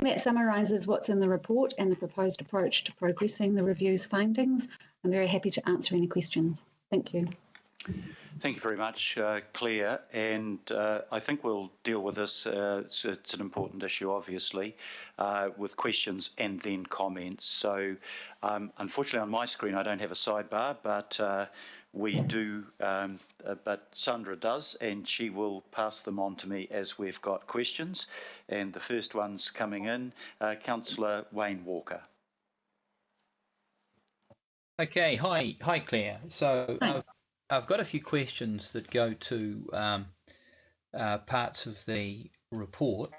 that summarises what's in the report and the proposed approach to progressing the review's findings. I'm very happy to answer any questions. Thank you. Thank you very much, Claire. And I think we'll deal with this. It's an important issue, obviously, with questions and then comments. So, unfortunately, on my screen, I don't have a sidebar, but we do. But Sandra does, and she will pass them on to me as we've got questions. And the first one's coming in, Councillor Wayne Walker. Okay, hi Claire. So I've got a few questions that go to parts of the report.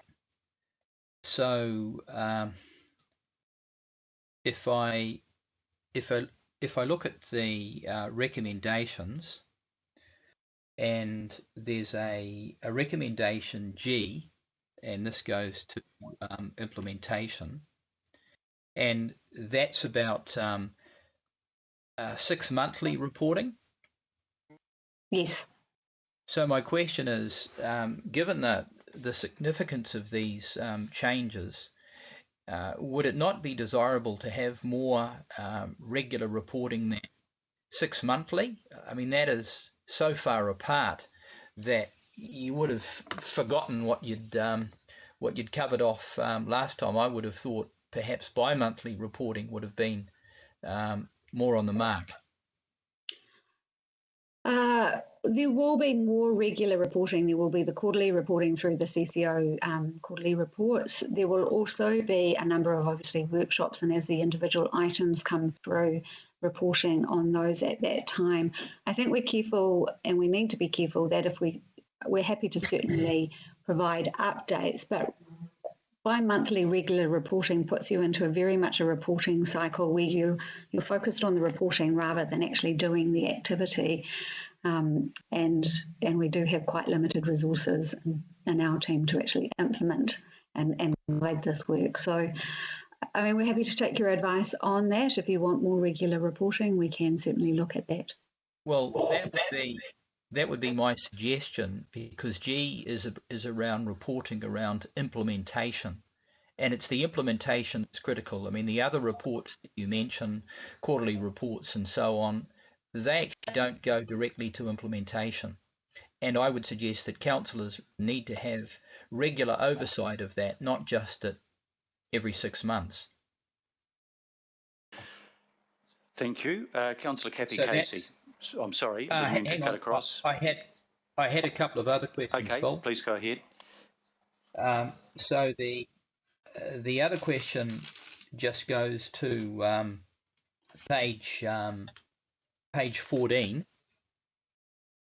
So if I look at the recommendations, and there's a recommendation G, and this goes to implementation, and that's about 6 monthly reporting. Yes. So my question is, given the significance of these changes, would it not be desirable to have more regular reporting than 6 monthly? I mean, that is so far apart that you would have forgotten what you'd covered off last time. I would have thought perhaps bi-monthly reporting would have been more on the mark. There will be more regular reporting. There will be the quarterly reporting through the CCO quarterly reports. There will also be a number of, obviously, workshops, and as the individual items come through, reporting on those at that time. I think we're careful, and we need to be careful, that if we're happy to certainly provide updates, but bi-monthly regular reporting puts you into very much a reporting cycle where you're focused on the reporting rather than actually doing the activity. And we do have quite limited resources in our team to actually implement and provide this work. So, I mean, we're happy to take your advice on that. If you want more regular reporting, we can certainly look at that. Well, that would be my suggestion, because G is around reporting around implementation, and it's the implementation that's critical. I mean, the other reports that you mentioned, quarterly reports and so on, they actually don't go directly to implementation. And I would suggest that councillors need to have regular oversight of that, not just at every 6 months. Thank you. Councillor Kathy Casey. I'm sorry, I didn't mean to cut across. I had a couple of other questions, Okay, Phil. please go ahead. So the other question just goes to page 14,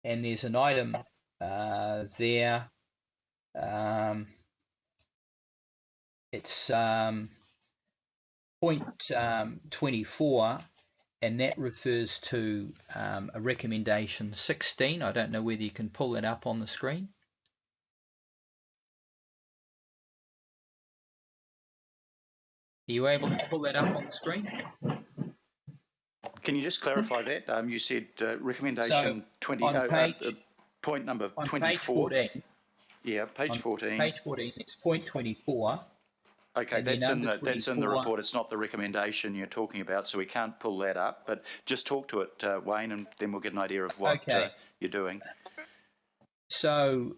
and there's an item there. It's point 24, and that refers to a recommendation 16. I don't know whether you can pull it up on the screen. Are you able to pull that up on the screen? Can you just clarify that? You said recommendation 20, point number 24. Page 14. Yeah, page 14. Page 14, it's point 24. Okay, that's in the report. It's not the recommendation you're talking about, so we can't pull that up. But just talk to it, Wayne, and then we'll get an idea of what you're doing. So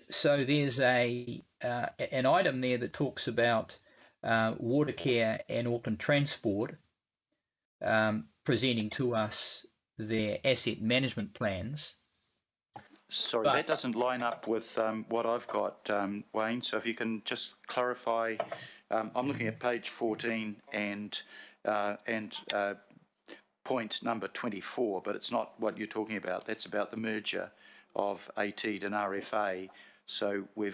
there's an item there that talks about Watercare and Auckland Transport presenting to us their asset management plans. Sorry, that doesn't line up with what I've got, Wayne. So if you can just clarify, I'm looking at page 14 and point number 24, but it's not what you're talking about. That's about the merger of AT and RFA. So we're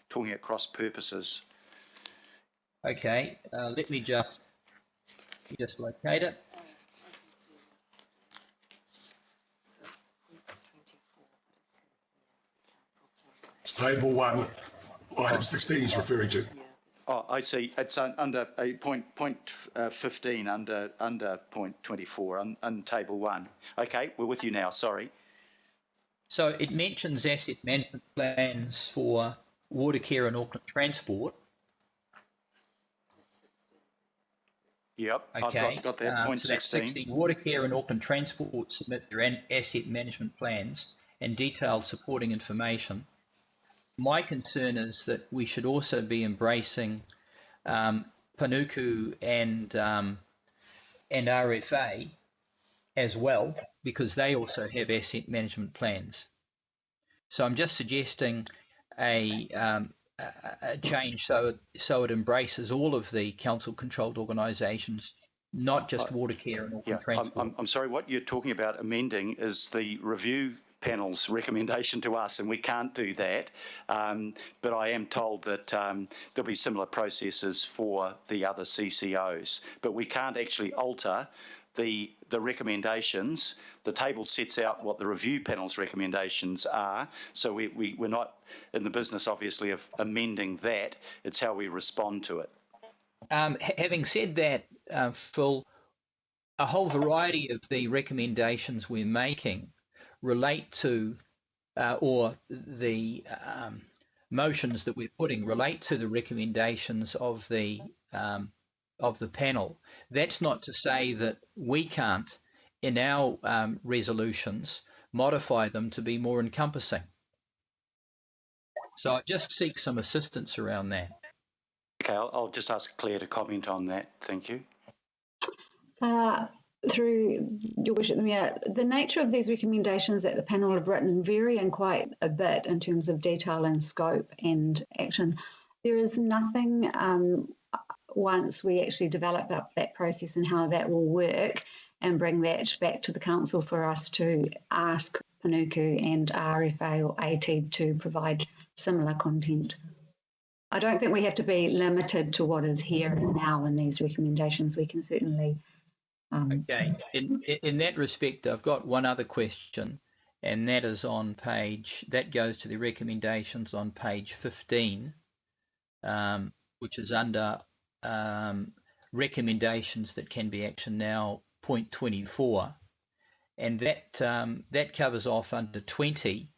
talking at cross purposes. Okay, let me just locate it. It's table 1, item 16 is referring to. Oh, I see. It's under point 15 under point 24 on table 1. Okay, we're with you now. Sorry. So it mentions asset management plans for Watercare and Auckland Transport, Yep, Okay. I've got that. Point So that's 16. Watercare and Auckland Transport submit their asset management plans and detailed supporting information. My concern is that we should also be embracing Panuku and RFA as well, because they also have asset management plans. So I'm just suggesting a change so it embraces all of the council-controlled organisations, not just Watercare and Auckland Transport. I'm sorry, what you're talking about amending is the review panel's recommendation to us, and we can't do that. But I am told that there'll be similar processes for the other CCOs, but we can't actually alter the recommendations. The table sets out what the review panel's recommendations are, so we're not in the business, obviously, of amending that. It's how we respond to it. Having said that, Phil, a whole variety of the recommendations we're making relate to, or the motions that we're putting relate to the recommendations of the panel. That's not to say that we can't, in our resolutions, modify them to be more encompassing. So I just seek some assistance around that. Okay, I'll just ask Claire to comment on that. Thank you. Through your worship, the nature of these recommendations that the panel have written vary in quite a bit in terms of detail and scope and action. There is nothing, once we actually develop up that process and how that will work and bring that back to the council for us to ask Panuku and RFA or AT to provide similar content. I don't think we have to be limited to what is here and now in these recommendations. We can certainly... Okay. In that respect, I've got one other question, and that is that goes to the recommendations on page 15, which is under recommendations that can be actioned now, point 24, and that covers off under 20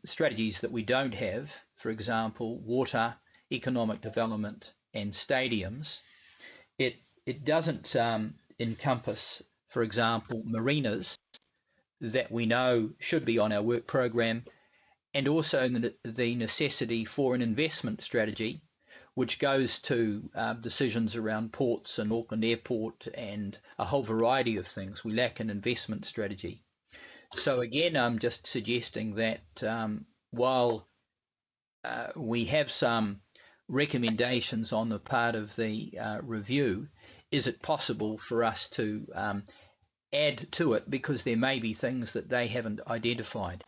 strategies that we don't have, for example, water, economic development, and stadiums. It doesn't encompass, for example, marinas that we know should be on our work program, and also the necessity for an investment strategy, which goes to decisions around ports and Auckland Airport and a whole variety of things. We lack an investment strategy. So again, I'm just suggesting that while we have some recommendations on the part of the review, is it possible for us to add to it, because there may be things that they haven't identified?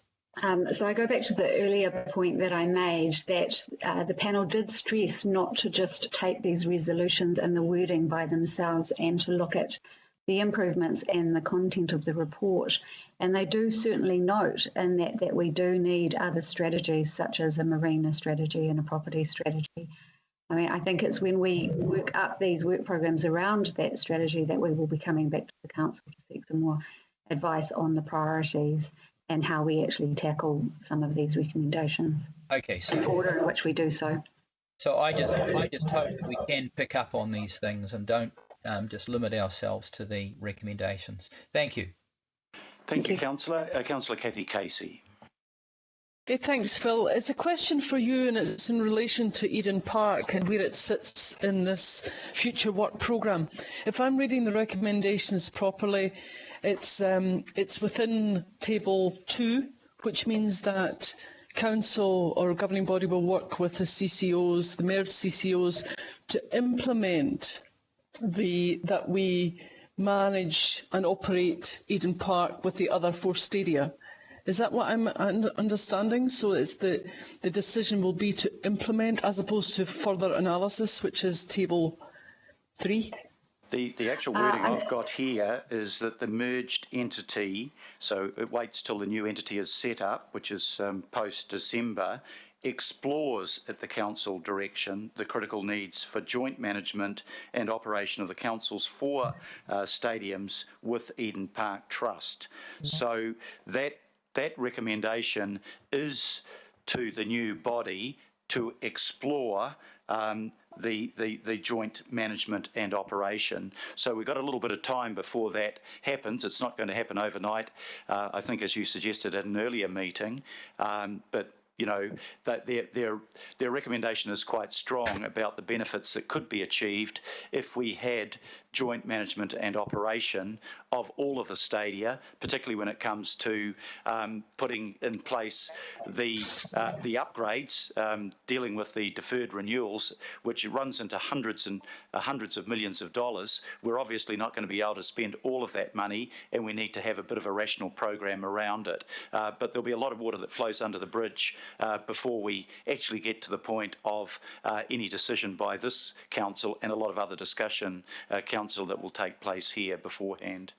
So I go back to the earlier point that I made, that the panel did stress not to just take these resolutions and the wording by themselves and to look at the improvements and the content of the report. And they do certainly note in that we do need other strategies, such as a marina strategy and a property strategy. I mean, I think it's when we work up these work programs around that strategy that we will be coming back to the council to seek some more advice on the priorities and how we actually tackle some of these recommendations. Okay, so the order in which we do so. So I just hope that we can pick up on these things and don't just limit ourselves to the recommendations. Thank you. Thank you, Councillor. Councillor Kathy Casey. Okay, thanks, Phil. It's a question for you, and it's in relation to Eden Park and where it sits in this future work programme. If I'm reading the recommendations properly, it's within Table 2, which means that Council or governing body will work with the CCOs, the merged CCOs, to implement that we manage and operate Eden Park with the other 4 stadia. Is that what I'm understanding? So it's the decision will be to implement as opposed to further analysis, which is Table 3? The actual wording I've got here is that the merged entity, so it waits till the new entity is set up, which is post-December, explores at the council direction the critical needs for joint management and operation of the council's 4 stadiums with Eden Park Trust. So that recommendation is to the new body to explore the joint management and operation. So we've got a little bit of time before that happens. It's not going to happen overnight, I think, as you suggested at an earlier meeting, but you know, that their recommendation is quite strong about the benefits that could be achieved if we had joint management and operation of all of the stadia, particularly when it comes to putting in place the upgrades, dealing with the deferred renewals, which runs into hundreds of millions of dollars. We're obviously not going to be able to spend all of that money, and we need to have a bit of a rational program around it. But there'll be a lot of water that flows under the bridge before we actually get to the point of any decision by this council and a lot of other discussion, council, that will take place here beforehand.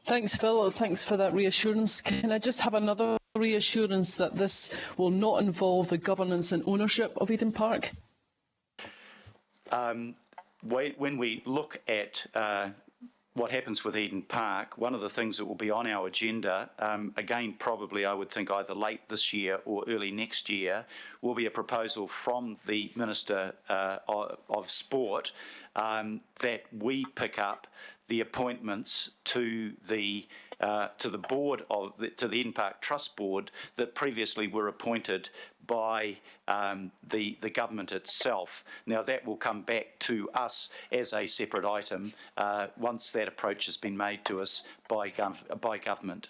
Thanks, Phil. Thanks for that reassurance. Can I just have another reassurance that this will not involve the governance and ownership of Eden Park? When we look at what happens with Eden Park, one of the things that will be on our agenda, again, probably I would think either late this year or early next year, will be a proposal from the Minister of Sport that we pick up the appointments to the board of to the Eden Park Trust Board that previously were appointed by the government itself. Now that will come back to us as a separate item once that approach has been made to us by government.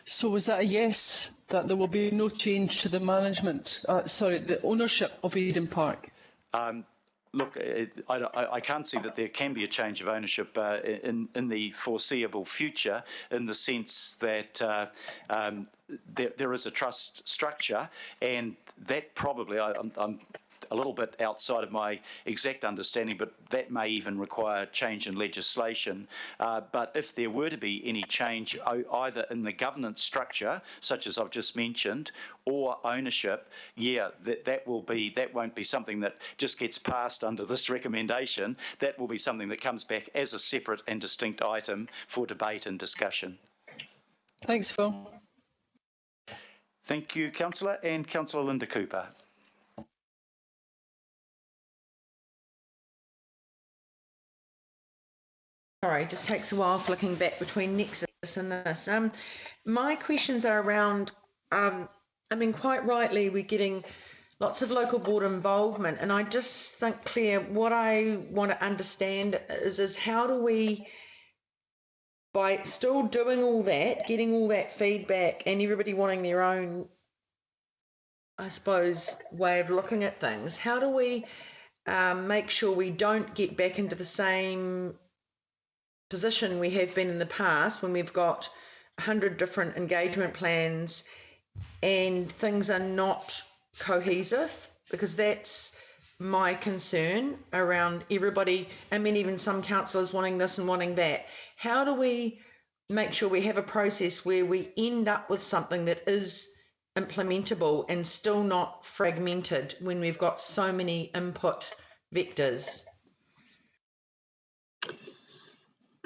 So is that a yes, that there will be no change to the management, the ownership of Eden Park? Look, I can't see that there can be a change of ownership in the foreseeable future, in the sense that there is a trust structure, and that probably, I'm a little bit outside of my exact understanding, but that may even require change in legislation. But if there were to be any change either in the governance structure, such as I've just mentioned, or ownership, yeah, that won't be something that just gets passed under this recommendation. That will be something that comes back as a separate and distinct item for debate and discussion. Thanks, Phil. Thank you, Councillor. And Councillor Linda Cooper. Sorry, it just takes a while flicking back between Nexus and this. My questions are around, quite rightly, we're getting lots of local board involvement, and I just think, Claire, what I want to understand is how do we, by still doing all that, getting all that feedback and everybody wanting their own, I suppose, way of looking at things, how do we make sure we don't get back into the same position we have been in the past when we've got 100 different engagement plans and things are not cohesive? Because that's my concern around everybody. I mean, even some councillors wanting this and wanting that. How do we make sure we have a process where we end up with something that is implementable and still not fragmented when we've got so many input vectors?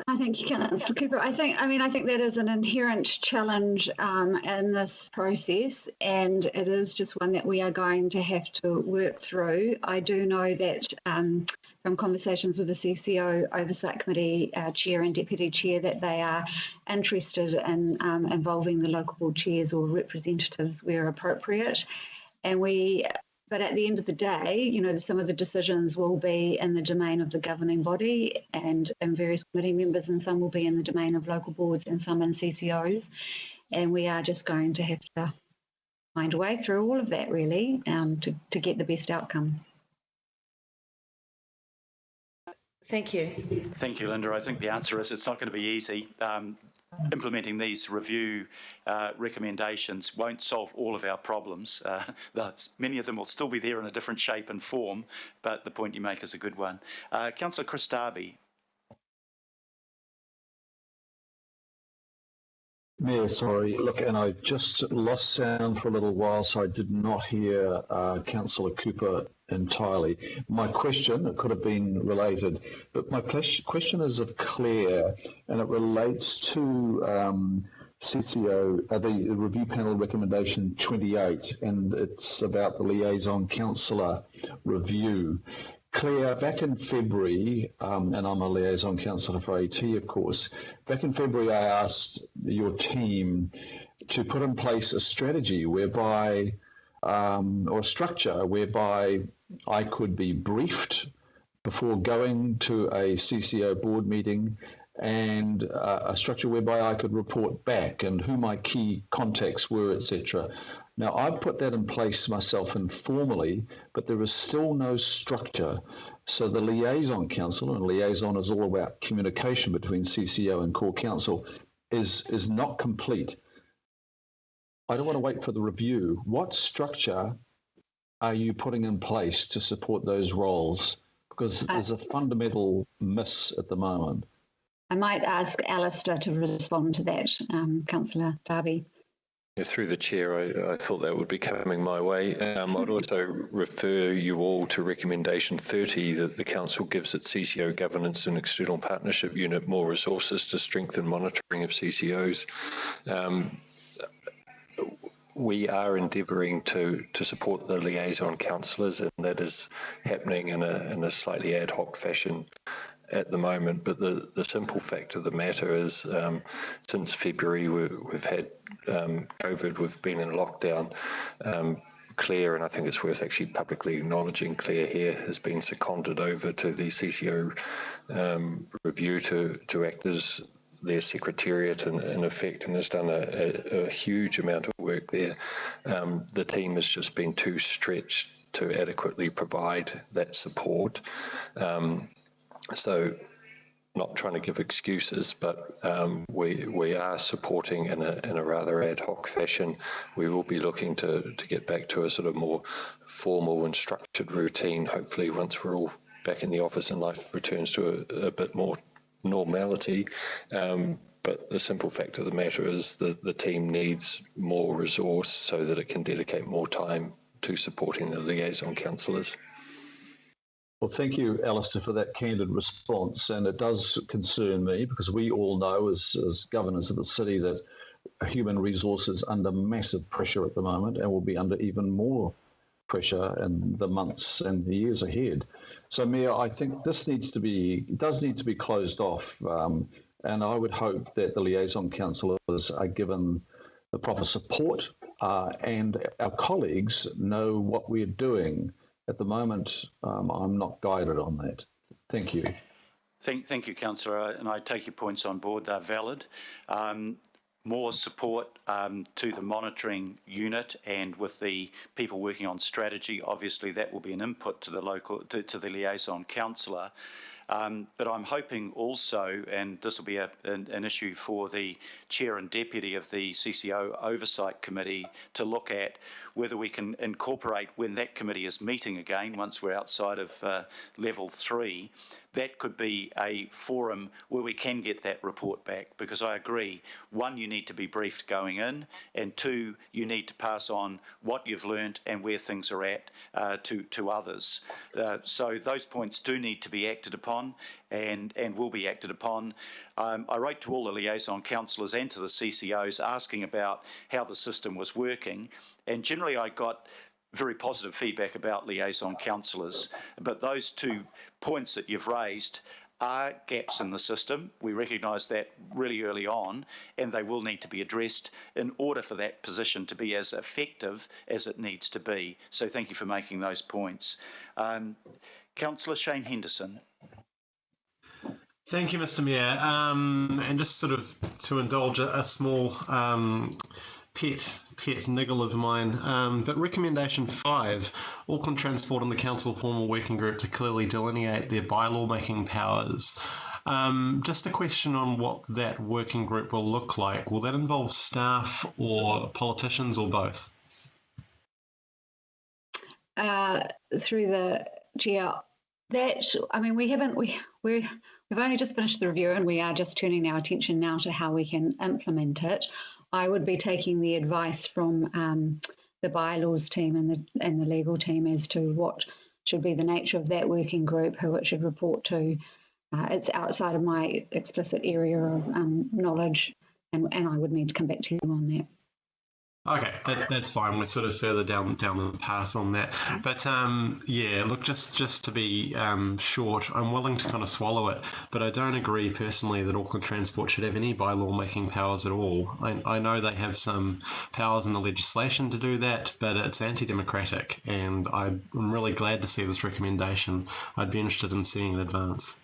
I think you can, Mr. Cooper. I think that is an inherent challenge in this process, and it is just one that we are going to have to work through. I do know that from conversations with the CCO Oversight Committee Chair and Deputy Chair that they are interested in involving the local board chairs or representatives where appropriate, but at the end of the day, some of the decisions will be in the domain of the governing body and various committee members, and some will be in the domain of local boards and some in CCOs. And we are just going to have to find a way through all of that, really, to get the best outcome. Thank you. Thank you, Linda. I think the answer is it's not going to be easy. Implementing these review recommendations won't solve all of our problems. Many of them will still be there in a different shape and form, but the point you make is a good one. Councillor Chris Darby. Mayor, sorry. Look, and I just lost sound for a little while, so I did not hear Councillor Cooper entirely. My question, it could have been related, but my question is of Claire, and it relates to CCO, the review panel recommendation 28, and it's about the liaison councillor review. Claire, back in February, and I'm a liaison councillor for AT, of course, back in February I asked your team to put in place a strategy whereby, or a structure whereby I could be briefed before going to a CCO board meeting, and a structure whereby I could report back and who my key contacts were, etc. Now, I've put that in place myself informally, but there is still no structure. So the liaison council, and liaison is all about communication between CCO and core council, is not complete. I don't want to wait for the review. What structure are you putting in place to support those roles? Because there's a fundamental miss at the moment. I might ask Alistair to respond to that, Councillor Darby. Through the chair, I thought that would be coming my way. I'd also refer you all to recommendation 30 that the council gives its CCO governance and external partnership unit more resources to strengthen monitoring of CCOs. We are endeavouring to support the liaison councillors, and that is happening in a slightly ad hoc fashion at the moment. But the simple fact of the matter is, since February, we've had COVID, we've been in lockdown. Claire, and I think it's worth actually publicly acknowledging, Claire here has been seconded over to the CCO review to act as their secretariat in effect, and has done a huge amount of work there. The team has just been too stretched to adequately provide that support. So, not trying to give excuses, but we are supporting in a rather ad hoc fashion. We will be looking to get back to a sort of more formal and structured routine, hopefully once we're all back in the office and life returns to a bit more normality. But the simple fact of the matter is that the team needs more resource so that it can dedicate more time to supporting the liaison councillors. Well, thank you, Alistair, for that candid response. And it does concern me because we all know as governors of the city that human resources are under massive pressure at the moment and will be under even more pressure in the months and the years ahead. So, Mayor, I think this does need to be closed off. And I would hope that the liaison councillors are given the proper support and our colleagues know what we're doing. At the moment, I'm not guided on that. Thank you. Thank you, Councillor, and I take your points on board. They're valid. More support to the monitoring unit and with the people working on strategy. Obviously, that will be an input to the to the liaison councillor. But I'm hoping also, and this will be an issue for the chair and deputy of the CCO Oversight Committee to look at whether we can incorporate when that committee is meeting again, once we're outside of level 3, that could be a forum where we can get that report back, because I agree, 1, you need to be briefed going in, and 2, you need to pass on what you've learnt and where things are at to others. So those points do need to be acted upon and will be acted upon. I wrote to all the liaison councillors and to the CCOs asking about how the system was working, and generally I got very positive feedback about liaison councillors. But those 2 points that you've raised are gaps in the system. We recognise that really early on, and they will need to be addressed in order for that position to be as effective as it needs to be. So thank you for making those points. Councillor Shane Henderson. Thank you, Mr. Mayor. And just sort of to indulge a small pet niggle of mine, but recommendation 5, Auckland Transport and the Council form a working group to clearly delineate their bylaw making powers. Just a question on what that working group will look like. Will that involve staff or politicians or both? Through the chair, we've only just finished the review and we are just turning our attention now to how we can implement it. I would be taking the advice from the bylaws team and the legal team as to what should be the nature of that working group, who it should report to. It's outside of my explicit area of knowledge, and I would need to come back to you on that. Okay, that's fine. We're sort of further down the path on that. But yeah, look, just to be short, I'm willing to kind of swallow it, but I don't agree personally that Auckland Transport should have any bylaw making powers at all. I know they have some powers in the legislation to do that, but it's anti-democratic, and I'm really glad to see this recommendation. I'd be interested in seeing it advance.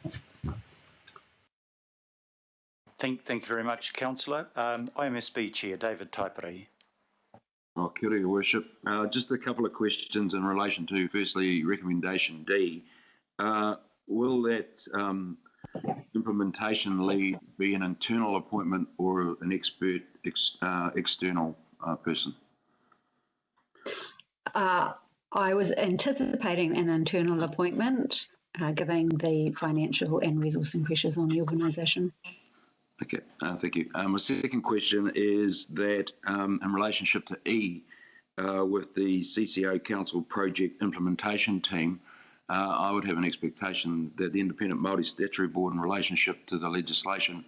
Thank you very much, Councillor. IMSB Chair David Taipere. Oh, kia ora, Your Worship. Just a couple of questions in relation to, firstly, recommendation D. Will that implementation lead be an internal appointment or an expert external person? I was anticipating an internal appointment, given the financial and resourcing pressures on the organisation. Okay, thank you. My second question is that in relationship to E, with the CCO Council Project Implementation Team, I would have an expectation that the Independent Māori Statutory Board in relationship to the legislation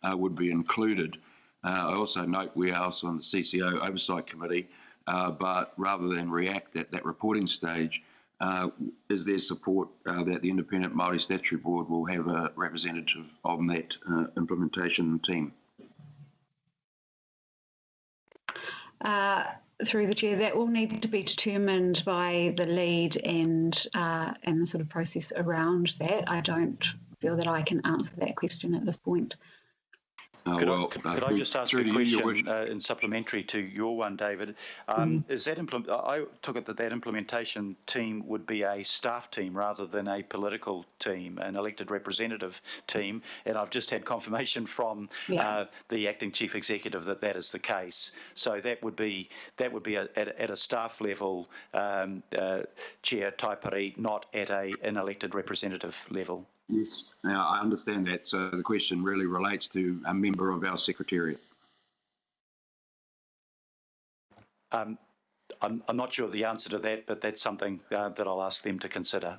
would be included. I also note we are also on the CCO Oversight Committee, but rather than react at that reporting stage, is there support that the Independent Māori Statutory Board will have a representative on that implementation team? Through the chair, that will need to be determined by the lead and the sort of process around that. I don't feel that I can answer that question at this point. Could I just ask a question in supplementary to your one, David? Is that I took it that implementation team would be a staff team rather than a political team, an elected representative team, and I've just had confirmation from the acting chief executive that is the case. So that would be at a staff level, Chair Taipere, not at an elected representative level. Yes, now I understand that. So the question really relates to a member of our secretariat. I'm not sure of the answer to that, but that's something that I'll ask them to consider.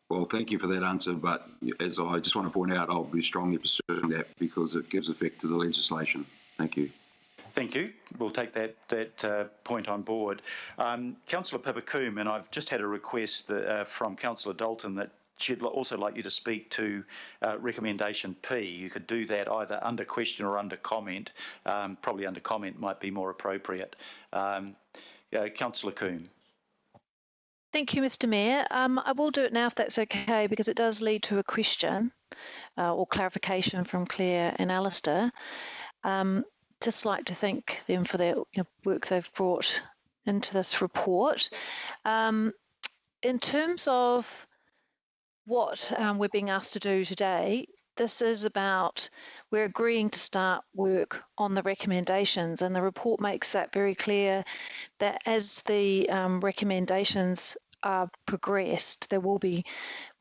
Well, thank you for that answer, but as I just want to point out, I'll be strongly pursuing that because it gives effect to the legislation. Thank you. Thank you. We'll take that point on board. Councillor Pipacoom, and I've just had a request from Councillor Dalton that she'd also like you to speak to recommendation P. You could do that either under question or under comment. Probably under comment might be more appropriate. Councillor Coombe. Thank you, Mr. Mayor. I will do it now if that's okay, because it does lead to a question or clarification from Claire and Alistair. Just like to thank them for their work they've brought into this report. In terms of what we're being asked to do today, this is about we're agreeing to start work on the recommendations, and the report makes that very clear that as the recommendations are progressed, there will be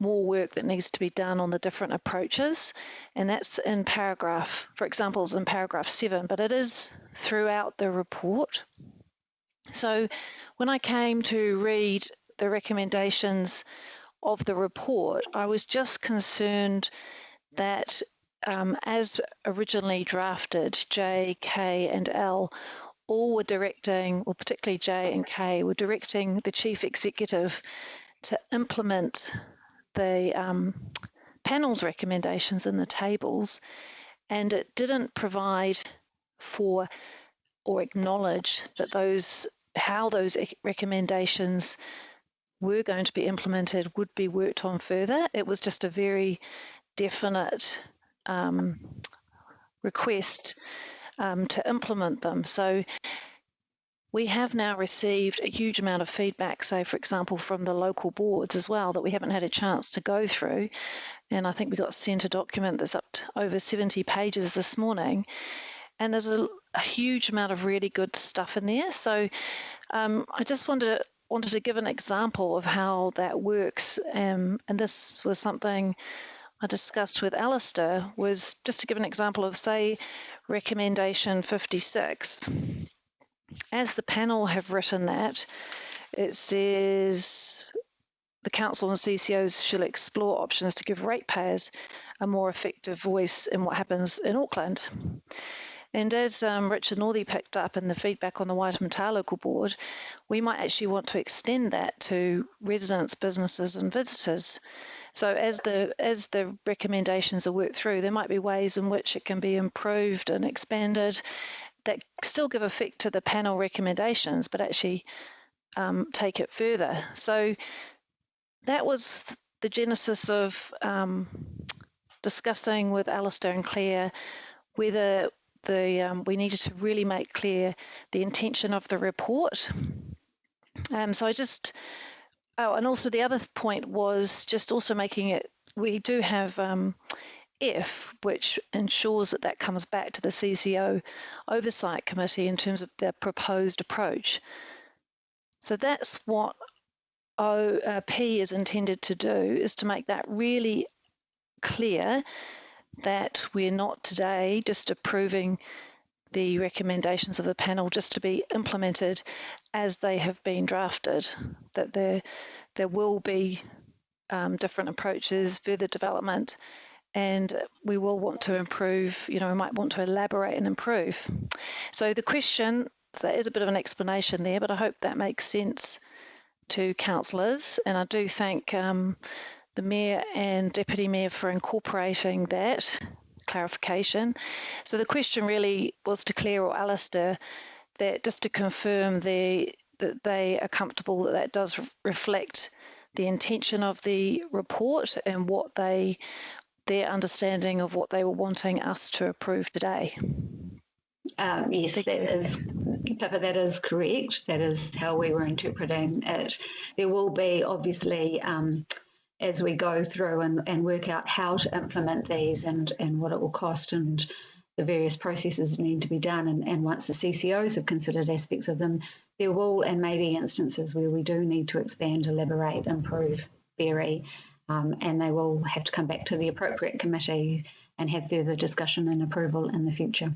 more work that needs to be done on the different approaches, and that's in paragraph, for example, is in paragraph 7, but it is throughout the report. So when I came to read the recommendations of the report, I was just concerned that as originally drafted, J, K and L all were directing, or particularly J and K, were directing the chief executive to implement the panel's recommendations in the tables, and it didn't provide for or acknowledge that how those recommendations were going to be implemented would be worked on further. It was just a very definite request to implement them. So we have now received a huge amount of feedback, say, for example, from the local boards as well, that we haven't had a chance to go through. And I think we got sent a document that's up to over 70 pages this morning. And there's a huge amount of really good stuff in there. So I just wanted to give an example of how that works. And this was something I discussed with Alistair, was just to give an example of, say, recommendation 56. As the panel have written that, it says the council and CCOs should explore options to give ratepayers a more effective voice in what happens in Auckland. And as Richard Northey picked up in the feedback on the Waitemata Local Board, we might actually want to extend that to residents, businesses and visitors. So as the recommendations are worked through, there might be ways in which it can be improved and expanded that still give effect to the panel recommendations, but actually take it further. So that was the genesis of discussing with Alistair and Claire whether we needed to really make clear the intention of the report. So I just, and also the other point was just also making it, we do have F, which ensures that that comes back to the CCO Oversight Committee in terms of their proposed approach. So that's what P is intended to do, is to make that really clear that we're not today just approving the recommendations of the panel just to be implemented as they have been drafted, that there will be different approaches, further development, and we will want to improve, we might want to elaborate and improve. So the question, so that is a bit of an explanation there, but I hope that makes sense to councillors, and I do thank the Mayor and Deputy Mayor for incorporating that clarification. So the question really was to Claire or Alistair, that just to confirm that they are comfortable that that does reflect the intention of the report and what their understanding of what they were wanting us to approve today. Yes, Pippa, that is correct. That is how we were interpreting it. There will be, obviously, as we go through and work out how to implement these and what it will cost and the various processes need to be done. And once the CCOs have considered aspects of them, there will and may be instances where we do need to expand, elaborate, improve, vary, and they will have to come back to the appropriate committee and have further discussion and approval in the future.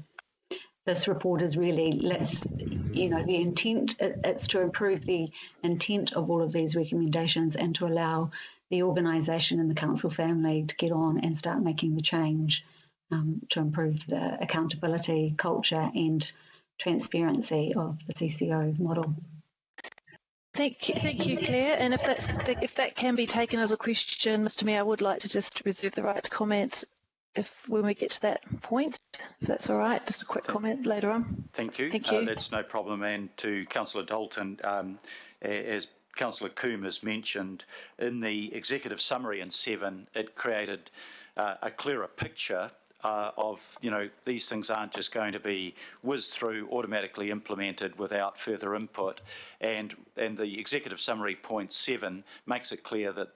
This report is really, the intent, it's to improve the intent of all of these recommendations and to allow the organisation and the council family to get on and start making the change to improve the accountability, culture and transparency of the CCO model. Thank you, Claire. And if that can be taken as a question, Mr. Mayor, I would like to just reserve the right to comment when we get to that point, if that's all right. Just a quick comment later on. Thank you. Thank you. That's no problem. And to Councillor Dalton, as Councillor Coombe has mentioned, in the executive summary in 7, it created a clearer picture of, these things aren't just going to be whizzed through, automatically implemented without further input. And the executive summary point 7 makes it clear that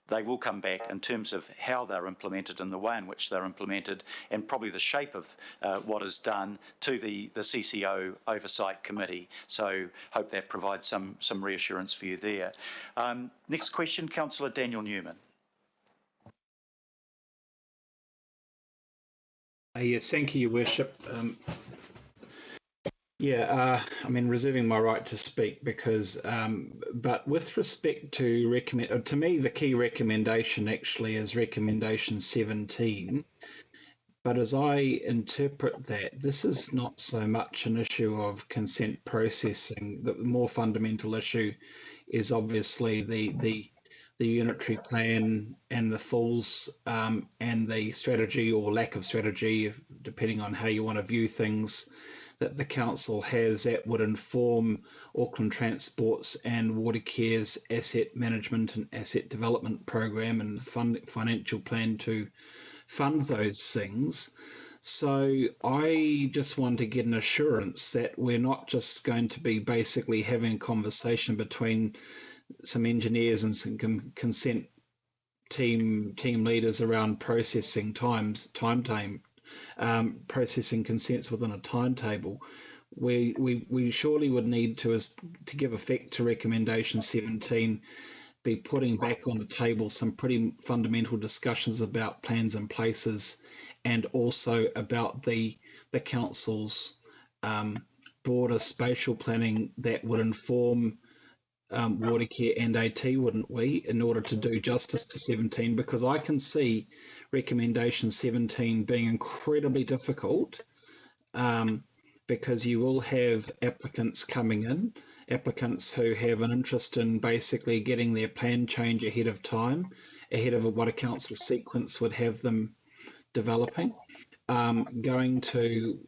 they will come back in terms of how they're implemented and the way in which they're implemented, and probably the shape of what is done to the CCO Oversight Committee. So hope that provides some reassurance for you there. Next question, Councillor Daniel Newman. Yes, thank you, Your Worship. Reserving my right to speak because, but with respect to to me, the key recommendation actually is recommendation 17. But as I interpret that, this is not so much an issue of consent processing. The more fundamental issue is obviously the unitary plan and the falls and the strategy or lack of strategy, depending on how you want to view things, that the council has that would inform Auckland Transport's and Watercare's asset management and asset development program and financial plan to fund those things. So I just want to get an assurance that we're not just going to be basically having a conversation between some engineers and some consent team leaders around processing processing consents within a timetable. We surely would need to give effect to recommendation 17, be putting back on the table some pretty fundamental discussions about plans and places, and also about the council's broader spatial planning that would inform Watercare and AT, wouldn't we, in order to do justice to 17? Because I can see recommendation 17 being incredibly difficult, because you will have applicants coming in, applicants who have an interest in basically getting their plan change ahead of time, ahead of what a council sequence would have them developing, going to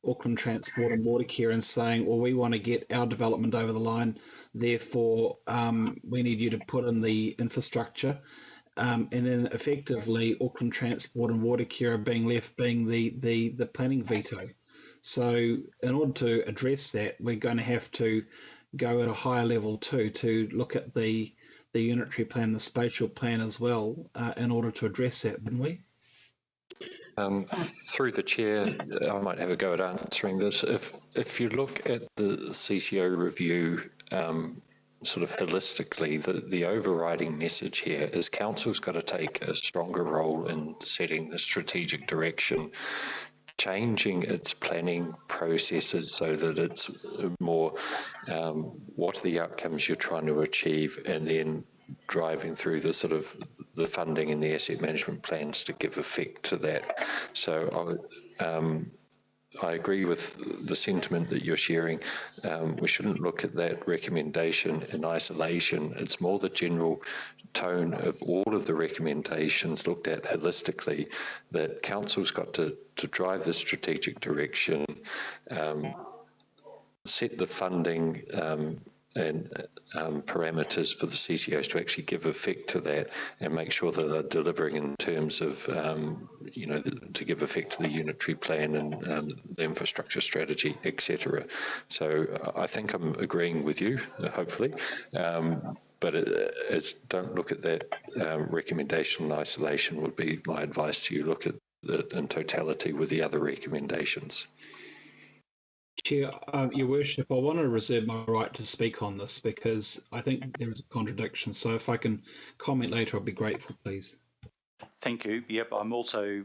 Auckland Transport and Watercare and saying, well, we want to get our development over the line, therefore we need you to put in the infrastructure. And then effectively Auckland Transport and Watercare are being left being the planning veto. So in order to address that, we're going to have to go at a higher level too, to look at the unitary plan, the spatial plan as well, in order to address that, wouldn't we? Through the chair, I might have a go at answering this. If you look at the CCO review sort of holistically, the overriding message here is council's got to take a stronger role in setting the strategic direction, changing its planning processes so that it's more what are the outcomes you're trying to achieve, and then driving through the sort of the funding and the asset management plans to give effect to that. So I agree with the sentiment that you're sharing. We shouldn't look at that recommendation in isolation. It's more the general tone of all of the recommendations looked at holistically, that council's got to drive the strategic direction, set the funding and parameters for the CCOs to actually give effect to that, and make sure that they're delivering in terms of, to give effect to the unitary plan and the infrastructure strategy, etc. So I think I'm agreeing with you, hopefully, but don't look at that recommendation in isolation would be my advice to you. Look at it in totality with the other recommendations. Chair, Your Worship, I want to reserve my right to speak on this because I think there is a contradiction. So if I can comment later, I'll be grateful, please. Thank you. Yep, I'm also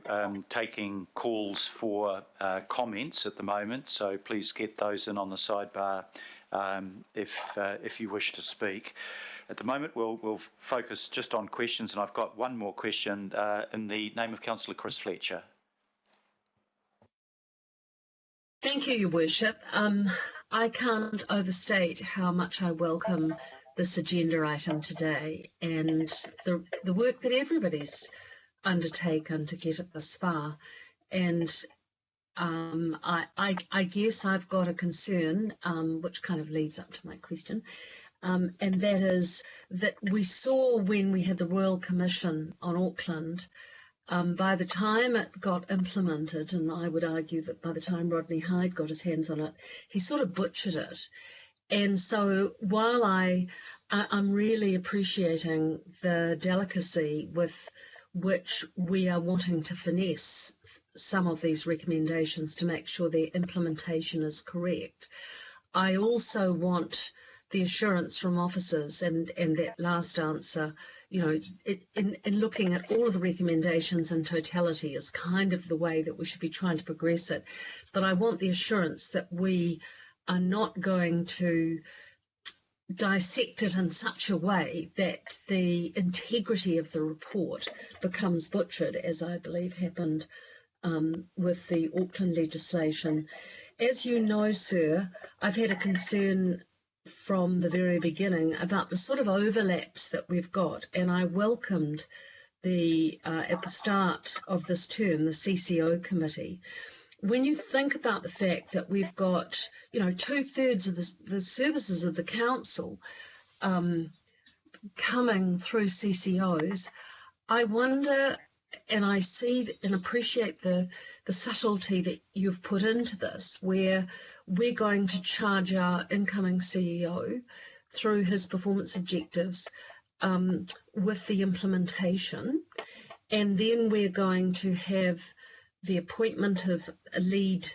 taking calls for comments at the moment, so please get those in on the sidebar if you wish to speak. At the moment, we'll focus just on questions, and I've got one more question in the name of Councillor Chris Fletcher. Thank you, Your Worship. I can't overstate how much I welcome this agenda item today and the work that everybody's undertaken to get it this far. And I guess I've got a concern, which kind of leads up to my question, and that is that we saw when we had the Royal Commission on Auckland, by the time it got implemented, and I would argue that by the time Rodney Hyde got his hands on it, he sort of butchered it. And so while I'm really appreciating the delicacy with which we are wanting to finesse some of these recommendations to make sure their implementation is correct, I also want the assurance from officers, and that last answer, in looking at all of the recommendations in totality is kind of the way that we should be trying to progress it. But I want the assurance that we are not going to dissect it in such a way that the integrity of the report becomes butchered, as I believe happened with the Auckland legislation. As you know, sir, I've had a concern from the very beginning about the sort of overlaps that we've got, and I welcomed at the start of this term the CCO committee. When you think about the fact that we've got 2/3 of the services of the council coming through CCOs, I wonder, and I see and appreciate the subtlety that you've put into this, where we're going to charge our incoming CEO through his performance objectives with the implementation, and then we're going to have the appointment of a lead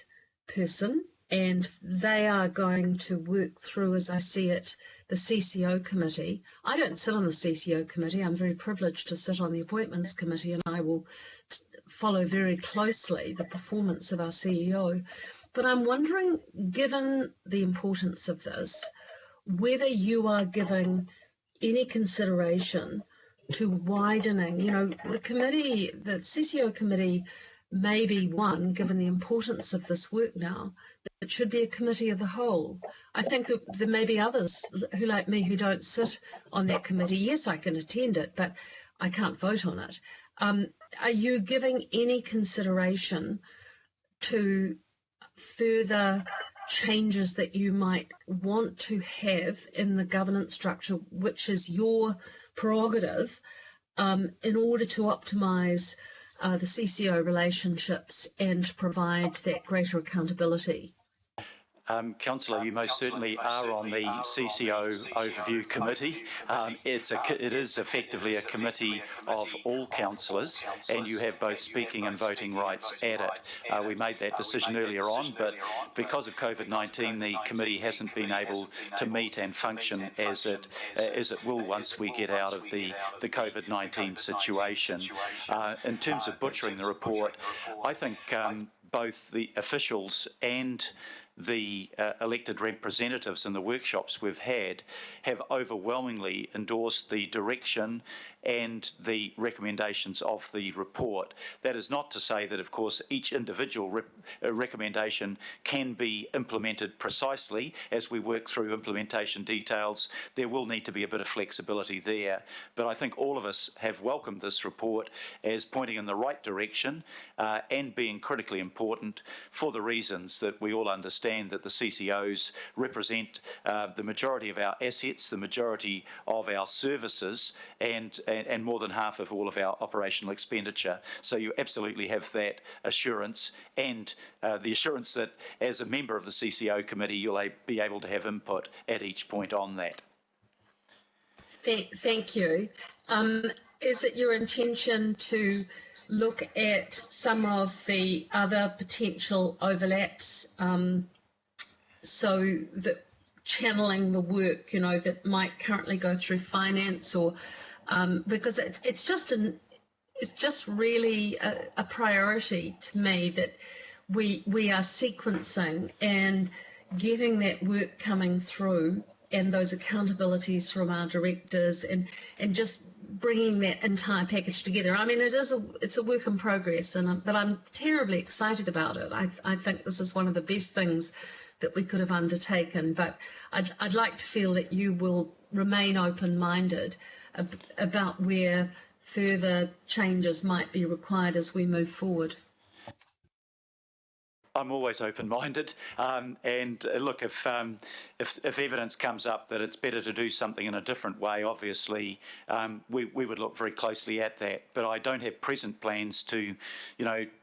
person, and they are going to work through, as I see it, the CCO committee. I don't sit on the CCO committee. I'm very privileged to sit on the appointments committee, and I will follow very closely the performance of our CEO. But I'm wondering, given the importance of this, whether you are giving any consideration to widening, the committee, the CCO committee may be one, given the importance of this work now, it should be a committee of the whole. I think that there may be others who, like me, who don't sit on that committee. Yes, I can attend it, but I can't vote on it. Are you giving any consideration to further changes that you might want to have in the governance structure, which is your prerogative, in order to optimise the CCO relationships and provide that greater accountability? Councillor, you most certainly are on the CCO Overview Committee. It is effectively a committee of all councillors, and you have both speaking and voting rights at it. We made that decision earlier on, but because of COVID-19, the committee hasn't been able to meet and function as it will once we get out of the COVID-19 situation. In terms of butchering the report, I think both the officials and the elected representatives in the workshops we've had have overwhelmingly endorsed the direction and the recommendations of the report. That is not to say that, of course, each individual recommendation can be implemented precisely. As we work through implementation details, there will need to be a bit of flexibility there. But I think all of us have welcomed this report as pointing in the right direction and being critically important for the reasons that we all understand that the CCOs represent the majority of our assets, the majority of our services, and more than half of all of our operational expenditure. So you absolutely have that assurance, and the assurance that as a member of the CCO committee, you'll be able to have input at each point on that. Thank you. Is it your intention to look at some of the other potential overlaps, so that channeling the work, that might currently go through finance, or because it's just really a priority to me that we are sequencing and getting that work coming through, and those accountabilities from our directors, and just bringing that entire package together. I mean, it's a work in progress, but I'm terribly excited about it. I think this is one of the best things that we could have undertaken, but I'd like to feel that you will remain open-minded about where further changes might be required as we move forward. I'm always open-minded, and look, if evidence comes up that it's better to do something in a different way, obviously we would look very closely at that. But I don't have present plans to,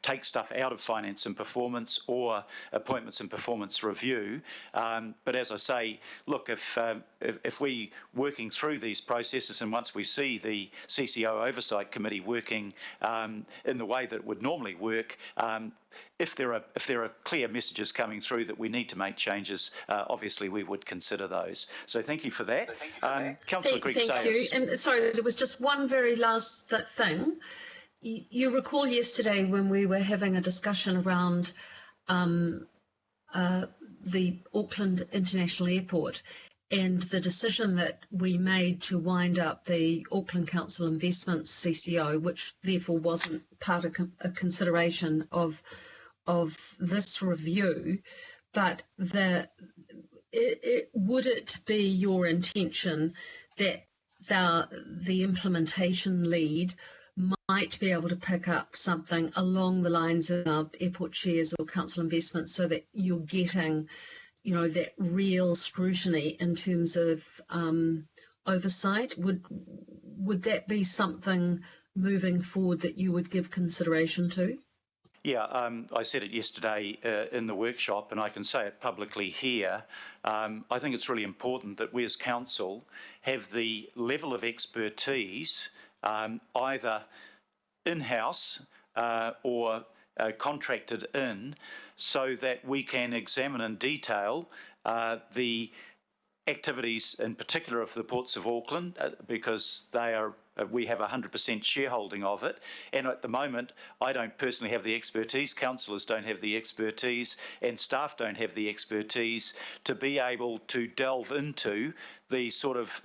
take stuff out of finance and performance or appointments and performance review. But as I say, look, if we working through these processes, and once we see the CCO Oversight Committee working in the way that it would normally work, if there are clear messages coming through that we need to make changes, obviously we would consider those. So thank you for that. Councillor Grigg-Sayers. Thank you. And sorry, there was just one very last thing. You recall yesterday when we were having a discussion around the Auckland International Airport and the decision that we made to wind up the Auckland Council Investments CCO, which therefore wasn't part of a consideration of this review, but would it be your intention that the implementation lead might be able to pick up something along the lines of airport shares or council investments, so that you're getting that real scrutiny in terms of oversight? Would that be something moving forward that you would give consideration to? Yeah, I said it yesterday in the workshop, and I can say it publicly here. I think it's really important that we as council have the level of expertise, either in-house or contracted in, so that we can examine in detail the activities in particular of the ports of Auckland, because they are we have 100% shareholding of it. And at the moment, I don't personally have the expertise, councillors don't have the expertise, and staff don't have the expertise to be able to delve into the sort of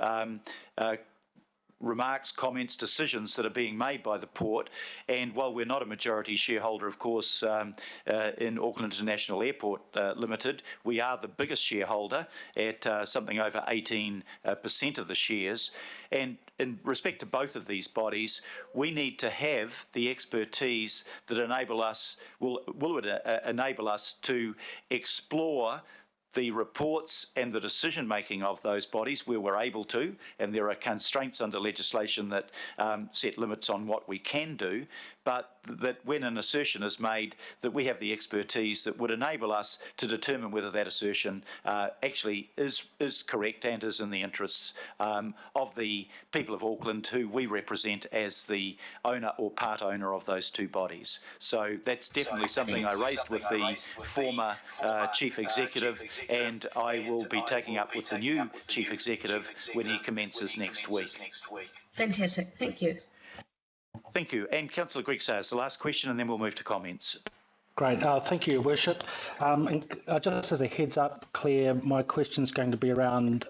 remarks, comments, decisions that are being made by the port. And while we're not a majority shareholder, of course, in Auckland International Airport Limited, we are the biggest shareholder at something over 18% of the shares. And in respect to both of these bodies, we need to have the expertise that enable us, will enable us to explore the reports and the decision-making of those bodies where we're able to, and there are constraints under legislation that set limits on what we can do, but that when an assertion is made, that we have the expertise that would enable us to determine whether that assertion actually is correct and is in the interests of the people of Auckland who we represent as the owner or part owner of those two bodies. So that's definitely something I raised with the former chief executive, and I will be taking up with the new chief executive when he commences next week. Fantastic, thank you. Thank you. And Councillor Greg Sayers, the last question, and then we'll move to comments. Great. Thank you, Your Worship. Just as a heads up, Claire, my question is going to be around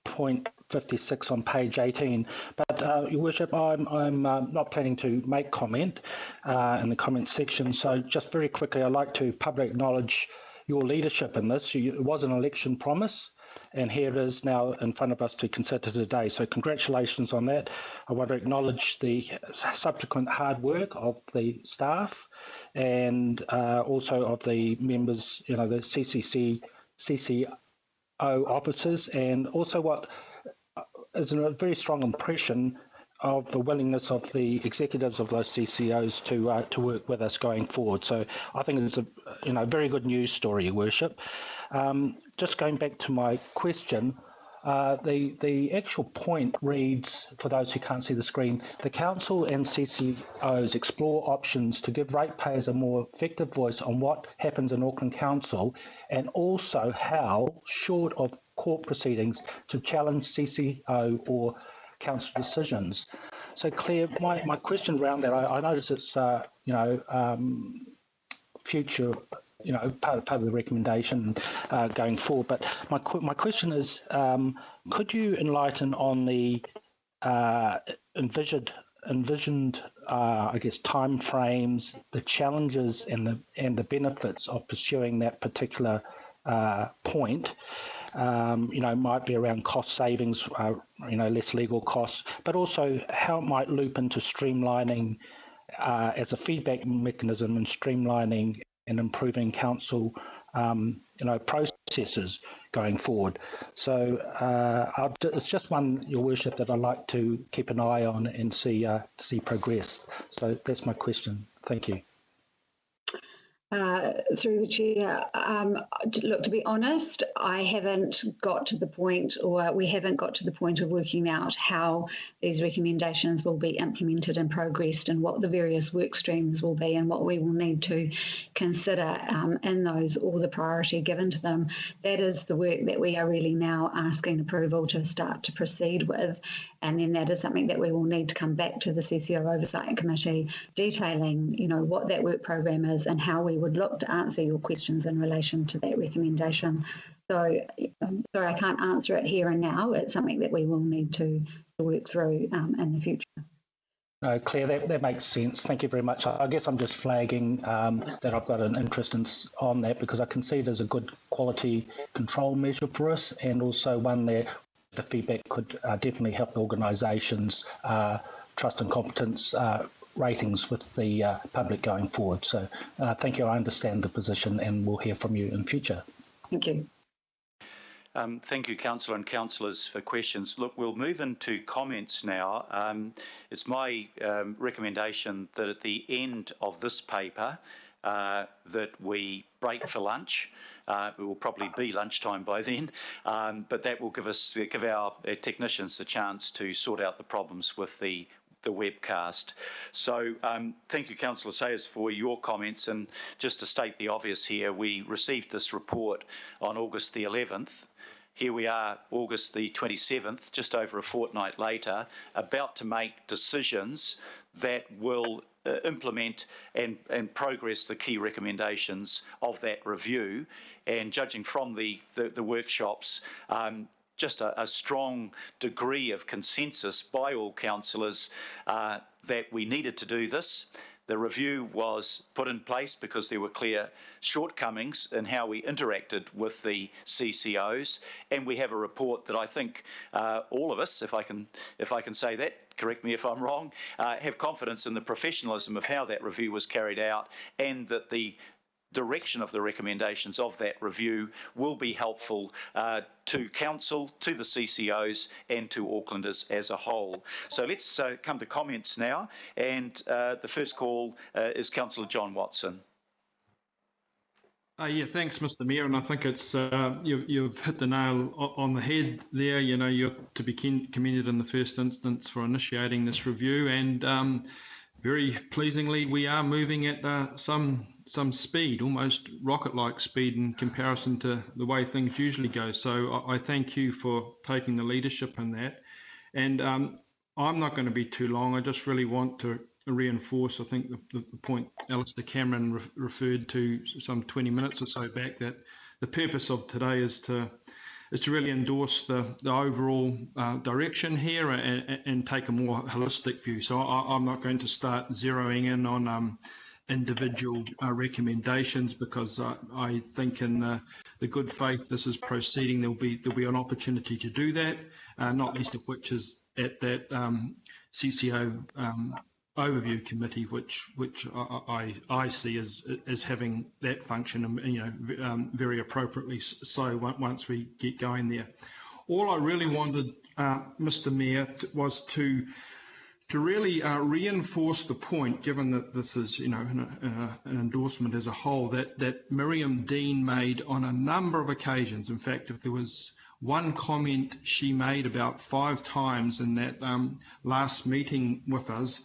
point 56 on page 18. But, Your Worship, I'm not planning to make comment in the comment section. So just very quickly, I'd like to publicly acknowledge your leadership in this. It was an election promise, and here it is now in front of us to consider today. So congratulations on that. I want to acknowledge the subsequent hard work of the staff and also of the members, the CCO officers, and also what is a very strong impression of the willingness of the executives of those CCOs to work with us going forward. So I think it's a very good news story, Your Worship. Just going back to my question, the actual point reads, for those who can't see the screen, the Council and CCOs explore options to give ratepayers a more effective voice on what happens in Auckland Council, and also how, short of court proceedings, to challenge CCO or Council decisions. So Claire, my question around that, I notice it's future, part of the recommendation going forward. But my question is, could you enlighten on the envisioned, I guess, time frames, the challenges and the benefits of pursuing that particular point? Might be around cost savings, less legal costs, but also how it might loop into streamlining as a feedback mechanism and streamlining and improving council, processes going forward. So it's just one, Your Worship, that I'd like to keep an eye on and see progress. So that's my question. Thank you. Through the chair, look, to be honest, I haven't got to the point, or we haven't got to the point of working out how these recommendations will be implemented and progressed, and what the various work streams will be, and what we will need to consider in those, or the priority given to them. That is the work that we are really now asking approval to start to proceed with. And then that is something that we will need to come back to the CCO Oversight Committee, detailing, what that work program is and how we would look to answer your questions in relation to that recommendation. So I'm sorry, I can't answer it here and now. It's something that we will need to work through in the future. No, Claire, that makes sense. Thank you very much. I guess I'm just flagging that I've got an interest on that, because I can see it as a good quality control measure for us, and also one that the feedback could definitely help organisations' trust and competence ratings with the public going forward. So thank you. I understand the position, and we'll hear from you in future. Thank you. Thank you, Councillor and Councillors, for questions. Look, we'll move into comments now. It's my recommendation that at the end of this paper that we break for lunch. It will probably be lunchtime by then, but that will give our technicians the chance to sort out the problems with the webcast. So thank you, Councillor Sayers, for your comments. And just to state the obvious here, we received this report on August the 11th. here we are, August the 27th, just over a fortnight later, about to make decisions that will implement and progress the key recommendations of that review. And judging from the workshops, just a strong degree of consensus by all councillors that we needed to do this. The review was put in place because there were clear shortcomings in how we interacted with the CCOs, and we have a report that I think all of us, if I can say that, correct me if I'm wrong, have confidence in the professionalism of how that review was carried out, and that the direction of the recommendations of that review will be helpful to Council, to the CCOs and to Aucklanders as a whole. So let's come to comments now, and the first call is Councillor John Watson. Yeah, thanks, Mr. Mayor, and I think it's you've hit the nail on the head there. You know, you're to be commended in the first instance for initiating this review, and very pleasingly, we are moving at some speed, almost rocket-like speed in comparison to the way things usually go. So I thank you for taking the leadership in that. And I'm not going to be too long. I just really want to reinforce, I think, the point Alistair Cameron referred to some 20 minutes or so back, that the purpose of today is to really endorse the overall direction here and take a more holistic view. So I'm not going to start zeroing in on individual recommendations, because I think in the good faith this is proceeding, there'll be an opportunity to do that, not least of which is at that CCO overview committee, which I see as having that function, very appropriately so once we get going there. All I really wanted, Mr. Mayor, was to really reinforce the point, given that this is, an endorsement as a whole, that Miriam Dean made on a number of occasions. In fact, if there was one comment she made about 5 times in that last meeting with us,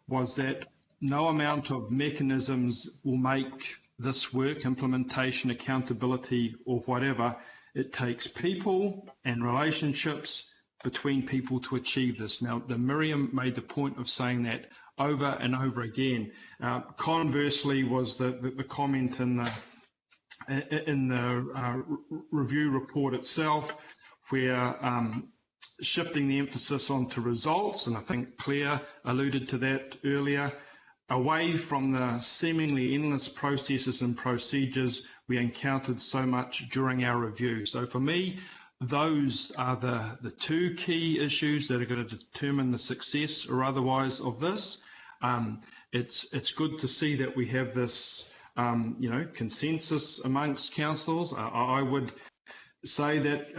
was that no amount of mechanisms will make this work, implementation, accountability, or whatever. It takes people and relationships between people to achieve this. Now, Miriam made the point of saying that over and over again. Conversely was the comment in the review report itself, where shifting the emphasis onto results, and I think Claire alluded to that earlier, away from the seemingly endless processes and procedures we encountered so much during our review. So for me, those are the 2 key issues that are going to determine the success or otherwise of this. It's good to see that we have this consensus amongst councils. I would say that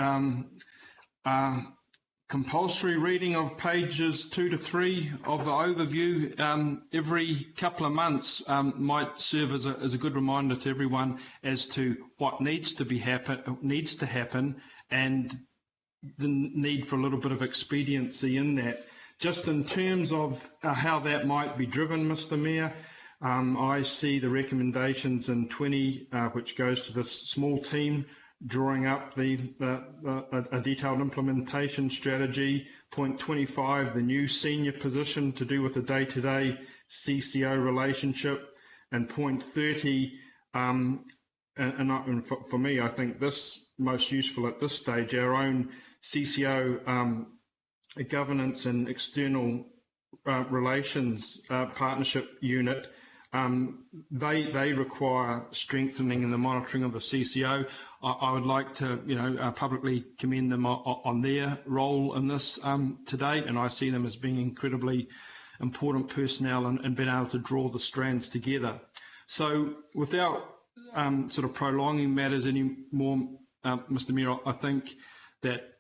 compulsory reading of pages 2 to 3 of the overview every couple of months might serve as a good reminder to everyone as to what needs to happen, and the need for a little bit of expediency in that. Just in terms of how that might be driven, Mr. Mayor, I see the recommendations in 20, which goes to this small team, drawing up a detailed implementation strategy. Point 25, the new senior position to do with the day-to-day CCO relationship. And point 30, and for me, I think this most useful at this stage, our own CCO governance and external relations partnership unit. They require strengthening in the monitoring of the CCO. I would like to, publicly commend them on their role in this today, and I see them as being incredibly important personnel and being able to draw the strands together. So without sort of prolonging matters any more, Mr. Mayor, I think that,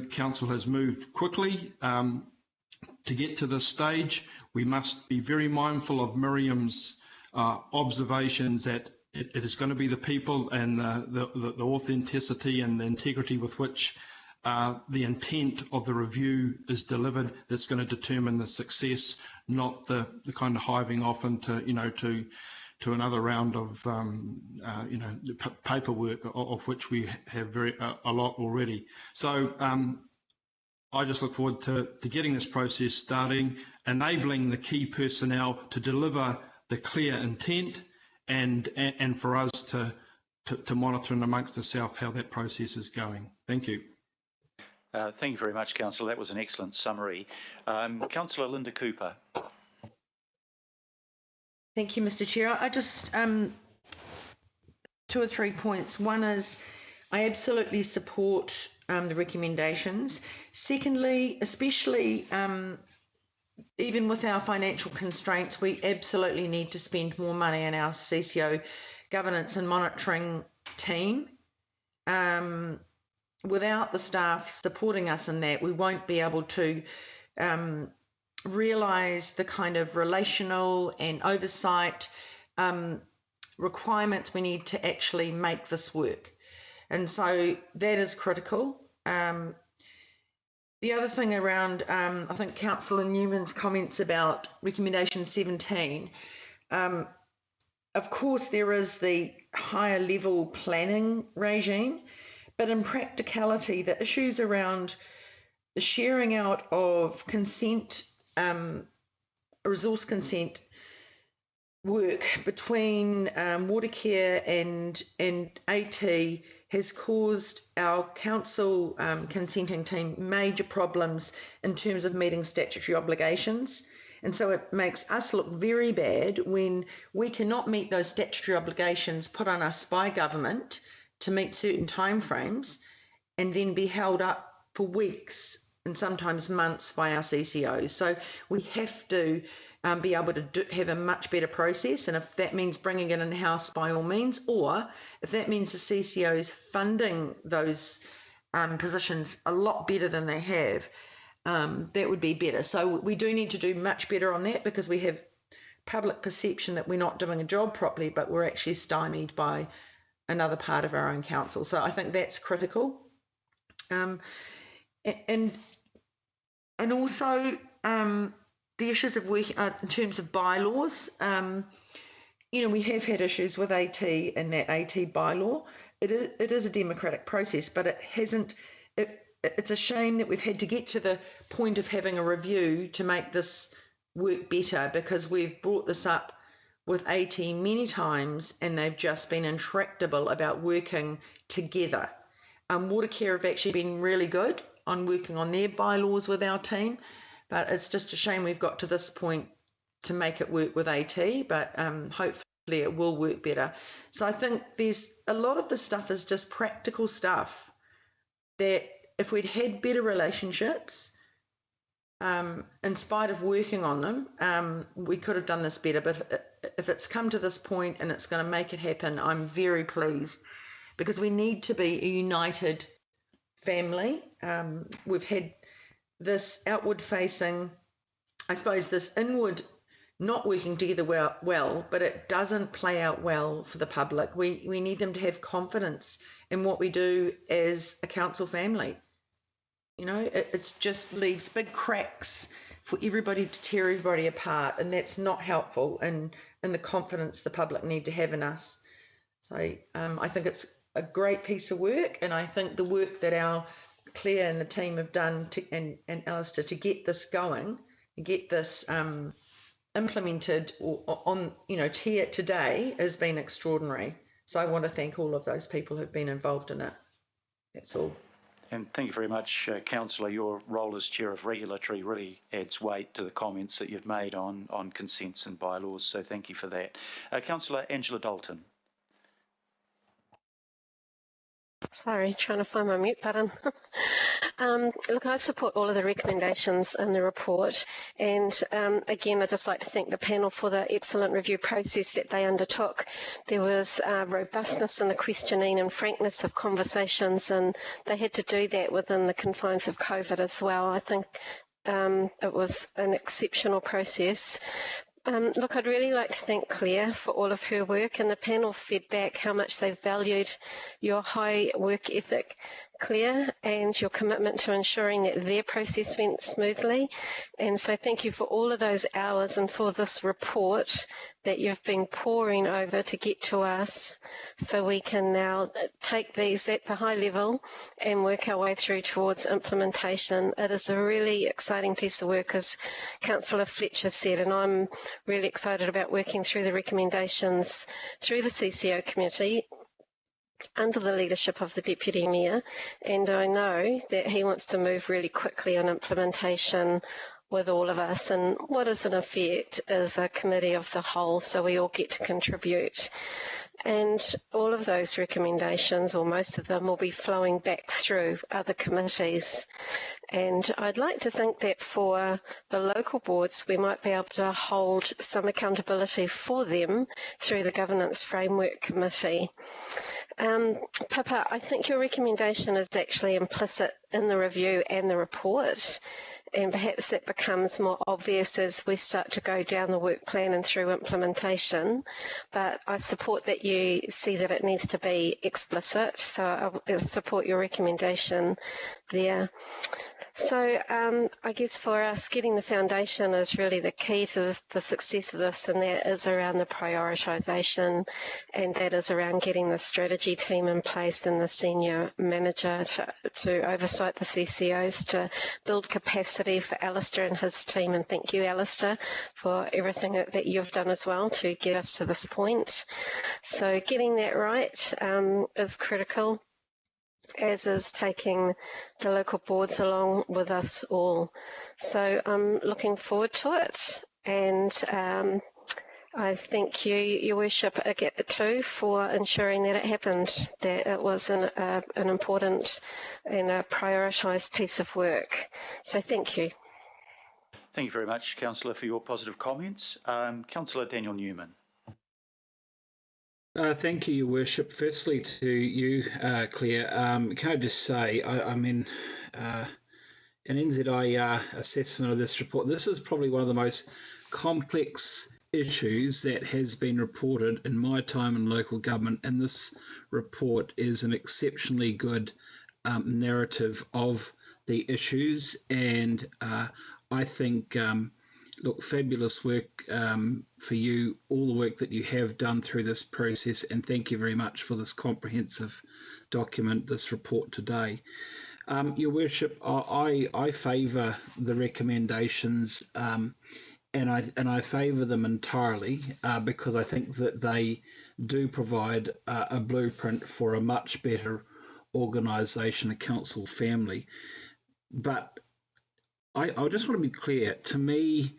Council has moved quickly to get to this stage. We must be very mindful of Miriam's observations that it is going to be the people and the authenticity and the integrity with which the intent of the review is delivered that's going to determine the success, not the kind of hiving off into, to another round of paperwork, of which we have a lot already. So I just look forward to getting this process starting, enabling the key personnel to deliver the clear intent, and for us to monitor and amongst ourselves how that process is going. Thank you. Thank you very much, Councillor. That was an excellent summary. Councillor Linda Cooper. Thank you, Mr. Chair. I just, 2 or 3 points. One is I absolutely support the recommendations. Secondly, especially even with our financial constraints, we absolutely need to spend more money on our CCO governance and monitoring team. Without the staff supporting us in that, we won't be able to realise the kind of relational and oversight requirements we need to actually make this work. And so that is critical. The other thing around, I think Councillor Newman's comments about recommendation 17, of course there is the higher level planning regime, but in practicality, the issues around the sharing out of consent, resource consent work between Watercare and AT has caused our council consenting team major problems in terms of meeting statutory obligations. And so it makes us look very bad when we cannot meet those statutory obligations put on us by government to meet certain timeframes, and then be held up for weeks and sometimes months by our CCOs. So we have to be able to have a much better process, and if that means bringing it in-house, by all means, or if that means the CCOs funding those positions a lot better than they have, that would be better. So we do need to do much better on that, because we have public perception that we're not doing a job properly, but we're actually stymied by another part of our own council. So I think that's critical. And also the issues of work in terms of bylaws. We have had issues with AT and that AT bylaw. It is a democratic process, but it hasn't. It's a shame that we've had to get to the point of having a review to make this work better, because we've brought this up with AT many times and they've just been intractable about working together. Watercare have actually been really good on working on their bylaws with our team, but it's just a shame we've got to this point to make it work with AT, but hopefully it will work better. So I think there's a lot of the stuff is just practical stuff that if we'd had better relationships, in spite of working on them, we could have done this better. But if it's come to this point and it's going to make it happen, I'm very pleased, because we need to be a united family. We've had this outward facing, I suppose this inward not working together well, but it doesn't play out well for the public. We need them to have confidence in what we do as a council family. It just leaves big cracks for everybody to tear everybody apart, and that's not helpful in the confidence the public need to have in us. So I think it's a great piece of work, and I think the work that our Claire and the team have done and Alistair to get this going, get this implemented on here today has been extraordinary. So I want to thank all of those people who've been involved in it. That's all. And thank you very much, Councillor. Your role as Chair of Regulatory really adds weight to the comments that you've made on consents and bylaws, so thank you for that. Councillor Angela Dalton. Sorry, trying to find my mute button. Look, I support all of the recommendations in the report, and again, I'd just like to thank the panel for the excellent review process that they undertook. There was robustness in the questioning and frankness of conversations, and they had to do that within the confines of COVID as well. I think it was an exceptional process. Look, I'd really like to thank Claire for all of her work, and the panel fed back how much they valued your high work ethic, Claire, and your commitment to ensuring that their process went smoothly. And so thank you for all of those hours and for this report that you've been poring over to get to us, so we can now take these at the high level and work our way through towards implementation. It is a really exciting piece of work, as Councillor Fletcher said, and I'm really excited about working through the recommendations through the CCO committee under the leadership of the Deputy Mayor, and I know that he wants to move really quickly on implementation with all of us, and what is in effect is a committee of the whole, so we all get to contribute. And all of those recommendations, or most of them, will be flowing back through other committees. And I'd like to think that for the local boards, we might be able to hold some accountability for them through the Governance Framework Committee. Pippa, I think your recommendation is actually implicit in the review and the report, and perhaps that becomes more obvious as we start to go down the work plan and through implementation. But I support that you see that it needs to be explicit, so I support your recommendation there. So I guess for us, getting the foundation is really the key to the success of this, and that is around the prioritisation, and that is around getting the strategy team in place and the senior manager to oversight the CCOs, to build capacity for Alistair and his team. And thank you, Alistair, for everything that you've done as well to get us to this point. So getting that right is critical, as is taking the local boards along with us all. So I'm looking forward to it, and I thank you, Your Worship, too, for ensuring that it happened, that it was an important and a prioritised piece of work. So thank you. Thank you very much, Councillor, for your positive comments. Councillor Daniel Newman. Thank you, Your Worship. Firstly, to you, Claire, can I just say, an NZIER assessment of this report, this is probably one of the most complex issues that has been reported in my time in local government, and this report is an exceptionally good narrative of the issues, and I think look, fabulous work for you, all the work that you have done through this process, and thank you very much for this comprehensive document, this report today. Your Worship, I favour the recommendations, and I favour them entirely because I think that they do provide a blueprint for a much better organisation, a council family. But I just want to be clear. To me,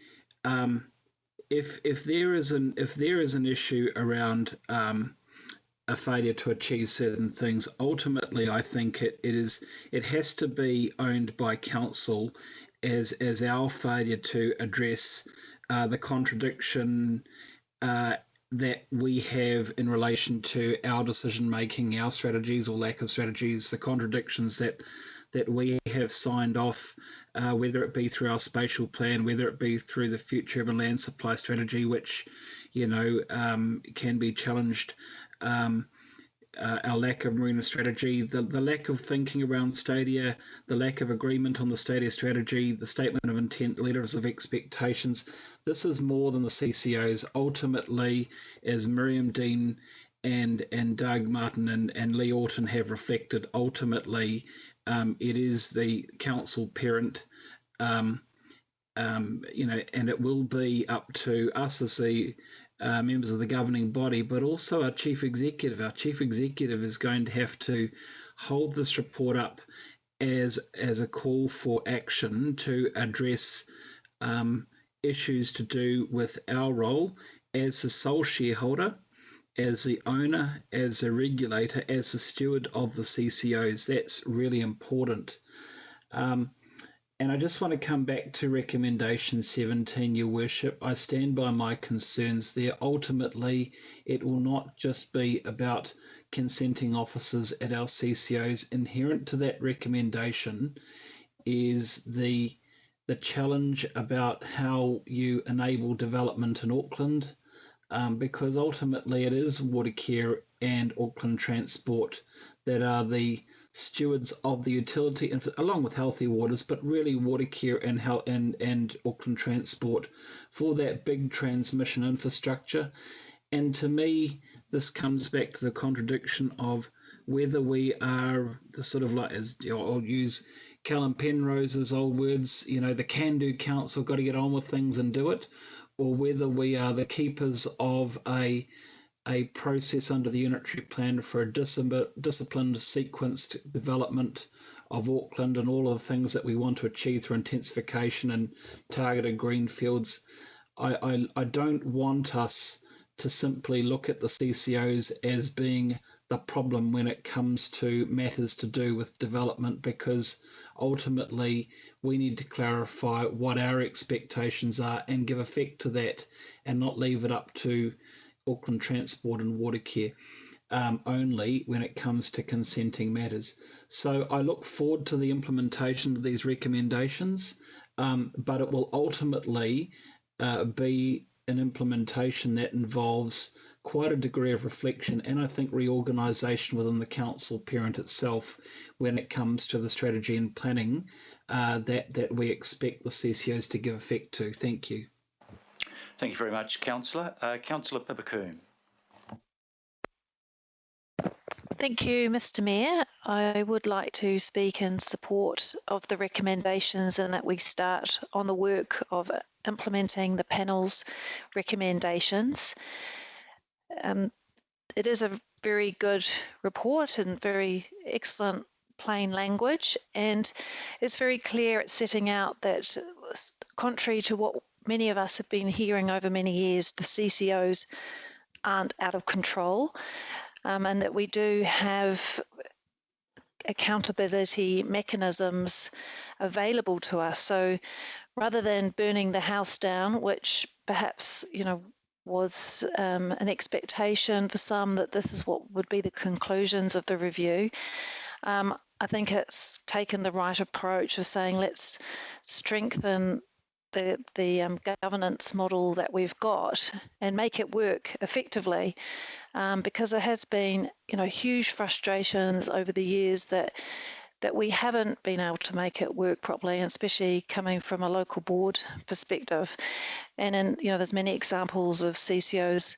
if there is an issue around a failure to achieve certain things, ultimately I think it has to be owned by council as our failure to address the contradiction that we have in relation to our decision making, our strategies or lack of strategies, the contradictions that we have signed off, whether it be through our spatial plan, whether it be through the future urban land supply strategy, which can be challenged, our lack of marina strategy, the lack of thinking around stadia, the lack of agreement on the stadia strategy, the statement of intent, the letters of expectations. This is more than the CCOs. Ultimately, as Miriam Dean and Doug Martin and Lee Orton have reflected, ultimately it is the council parent, and it will be up to us as the members of the governing body, but also our chief executive. Our chief executive is going to have to hold this report up as a call for action to address issues to do with our role as the sole shareholder, as the owner, as a regulator, as the steward of the CCOs. That's really important. And I just want to come back to recommendation 17, Your Worship. I stand by my concerns there. Ultimately, it will not just be about consenting officers at our CCOs. Inherent to that recommendation is the challenge about how you enable development in Auckland, because ultimately it is Watercare and Auckland Transport that are the stewards of the utility, along with Healthy Waters, but really Watercare and Auckland Transport for that big transmission infrastructure. And to me, this comes back to the contradiction of whether we are the sort of like, as I'll use Callum Penrose's old words, the can-do council, got to get on with things and do it, or whether we are the keepers of a process under the unitary plan for a disciplined, sequenced development of Auckland and all of the things that we want to achieve through intensification and targeted greenfields. I don't want us to simply look at the CCOs as being the problem when it comes to matters to do with development, because ultimately we need to clarify what our expectations are and give effect to that, and not leave it up to Auckland Transport and Watercare only when it comes to consenting matters. So I look forward to the implementation of these recommendations, but it will ultimately be an implementation that involves quite a degree of reflection and I think reorganisation within the council parent itself when it comes to the strategy and planning that we expect the CCOs to give effect to. Thank you. Thank you very much, Councillor. Councillor Pipacoon. Thank you, Mr. Mayor. I would like to speak in support of the recommendations and that we start on the work of implementing the panel's recommendations. It is a very good report and very excellent plain language, and it's very clear at setting out that, contrary to what many of us have been hearing over many years, the CCOs aren't out of control, and that we do have accountability mechanisms available to us. So rather than burning the house down, which perhaps, was an expectation for some that this is what would be the conclusions of the review, I think it's taken the right approach of saying let's strengthen the governance model that we've got and make it work effectively, because there has been huge frustrations over the years that we haven't been able to make it work properly, and especially coming from a local board perspective. And then, there's many examples of CCOs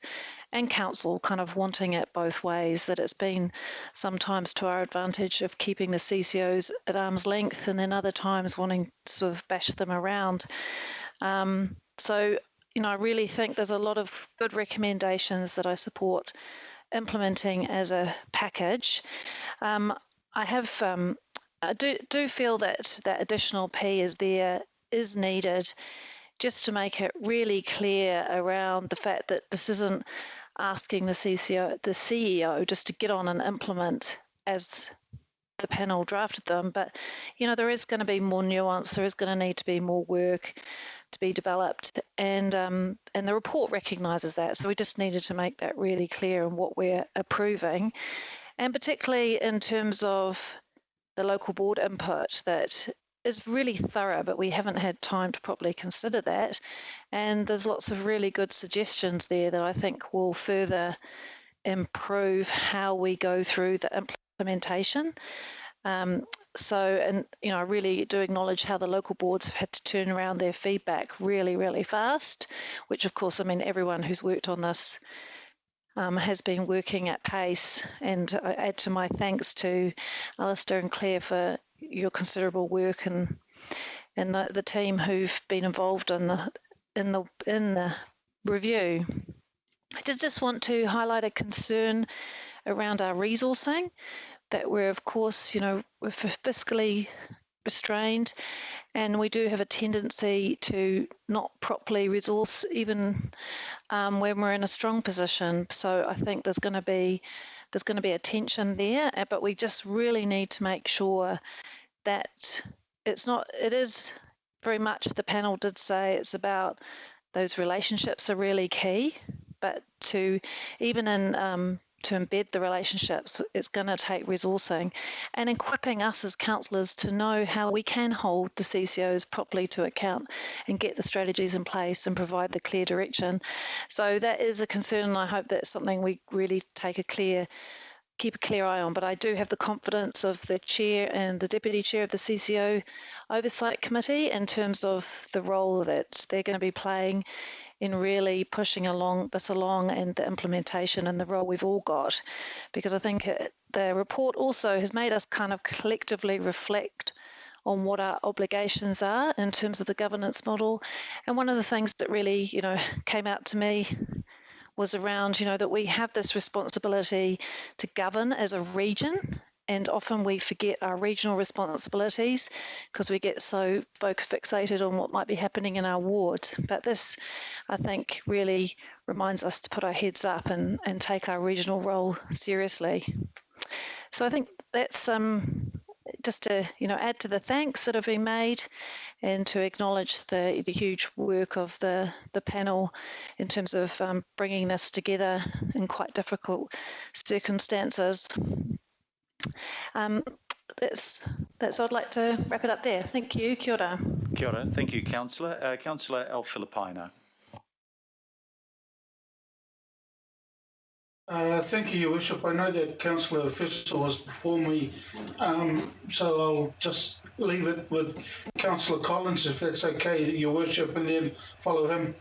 and council kind of wanting it both ways, that it's been sometimes to our advantage of keeping the CCOs at arm's length, and then other times wanting to sort of bash them around. So, I really think there's a lot of good recommendations that I support implementing as a package. I do feel that that additional P is needed, just to make it really clear around the fact that this isn't asking the CEO just to get on and implement as the panel drafted them, but there is going to be more nuance. There is going to need to be more work to be developed, and the report recognises that. So we just needed to make that really clear in what we're approving, and particularly in terms of the local board input that is really thorough, but we haven't had time to properly consider that. And there's lots of really good suggestions there that I think will further improve how we go through the implementation. I really do acknowledge how the local boards have had to turn around their feedback really, really fast, which of course, everyone who's worked on this has been working at pace. And I add to my thanks to Alistair and Claire for your considerable work, and the team who've been involved in the review. I just want to highlight a concern around our resourcing, that we're, of course, we're fiscally restrained, and we do have a tendency to not properly resource even when we're in a strong position. So I think there's going to be a tension there, but we just really need to make sure that it is very much, the panel did say, it's about those relationships are really key, but to even in to embed the relationships, it's going to take resourcing and equipping us as councillors to know how we can hold the CCOs properly to account and get the strategies in place and provide the clear direction. So that is a concern, and I hope that's something we really keep a clear eye on. But I do have the confidence of the chair and the deputy chair of the CCO Oversight Committee in terms of the role that they're going to be playing in really pushing this along and the implementation and the role we've all got. Because I think the report also has made us kind of collectively reflect on what our obligations are in terms of the governance model. And one of the things that really, came out to me was around, that we have this responsibility to govern as a region, and often we forget our regional responsibilities because we get so fixated on what might be happening in our ward. But this, I think, really reminds us to put our heads up and take our regional role seriously. So I think that's just to add to the thanks that have been made, and to acknowledge the huge work of the panel in terms of bringing this together in quite difficult circumstances. That's I'd like to wrap it up there. Thank you. Kia ora. Kia ora. Thank you, Councillor. Councillor Al-Filipino. Thank you, Your Worship. I know that Councillor Fisher was before me, so I'll just leave it with Councillor Collins, if that's okay, Your Worship, and then follow him.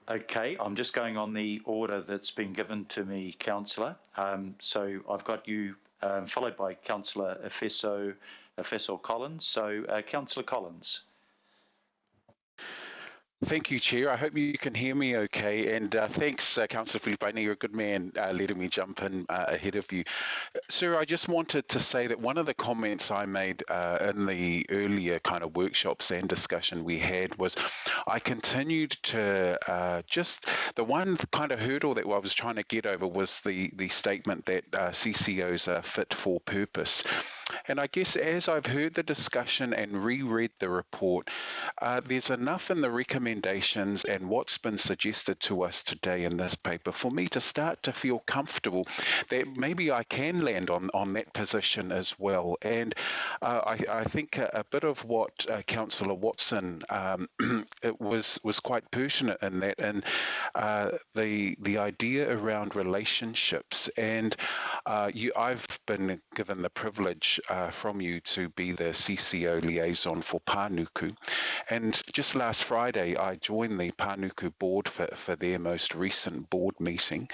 Okay, I'm just going on the order that's been given to me, Councillor. So I've got you followed by Councillor Efeso Collins. So Councillor Collins. Thank you, Chair. I hope you can hear me okay. And thanks, Councillor Filipino. You're a good man letting me jump in ahead of you. Sir, I just wanted to say that one of the comments I made in the earlier kind of workshops and discussion we had was I continued to just the one kind of hurdle that I was trying to get over was the statement that CCOs are fit for purpose. And I guess as I've heard the discussion and reread the report, there's enough in the recommendations and what's been suggested to us today in this paper for me to start to feel comfortable that maybe I can land on that position as well. And I think a bit of what Councillor Watson was quite passionate in that, and the idea around relationships. And I've been given the privilege from you to be the CCO liaison for Panuku, and just last Friday I joined the Panuku board for their most recent board meeting,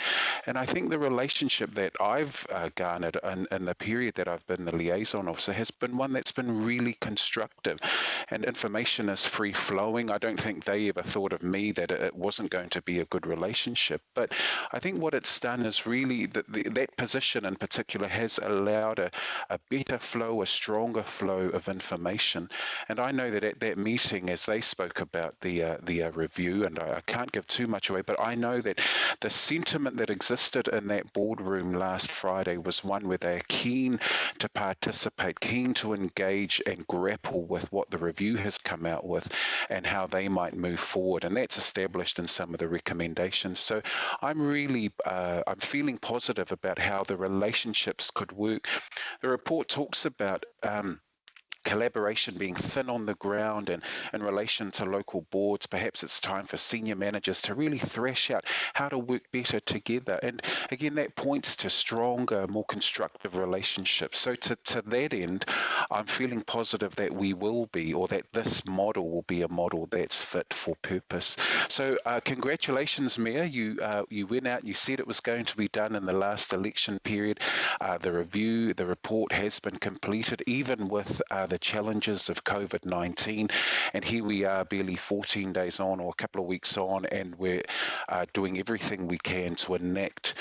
and I think the relationship that I've garnered in the period that I've been the liaison officer has been one that's been really constructive, and information is free flowing. I don't think they ever thought of me that it wasn't going to be a good relationship, but I think what it's done is really that position in particular has allowed a better flow, a stronger flow of information. And I know that at that meeting, as they spoke about the review, and I can't give too much away, but I know that the sentiment that existed in that boardroom last Friday was one where they're keen to participate, keen to engage and grapple with what the review has come out with and how they might move forward. And that's established in some of the recommendations. So I'm really, I'm feeling positive about how the relationships could work. The report talks about collaboration being thin on the ground, and in relation to local boards, perhaps it's time for senior managers to really thresh out how to work better together. And again, that points to stronger, more constructive relationships. So to that end, I'm feeling positive that we will be, or that this model will be a model that's fit for purpose. So congratulations, Mayor. You went out, you said it was going to be done in the last election period. The review, the report has been completed, even with the challenges of COVID-19, and here we are barely 14 days on, or a couple of weeks on, and we're doing everything we can to enact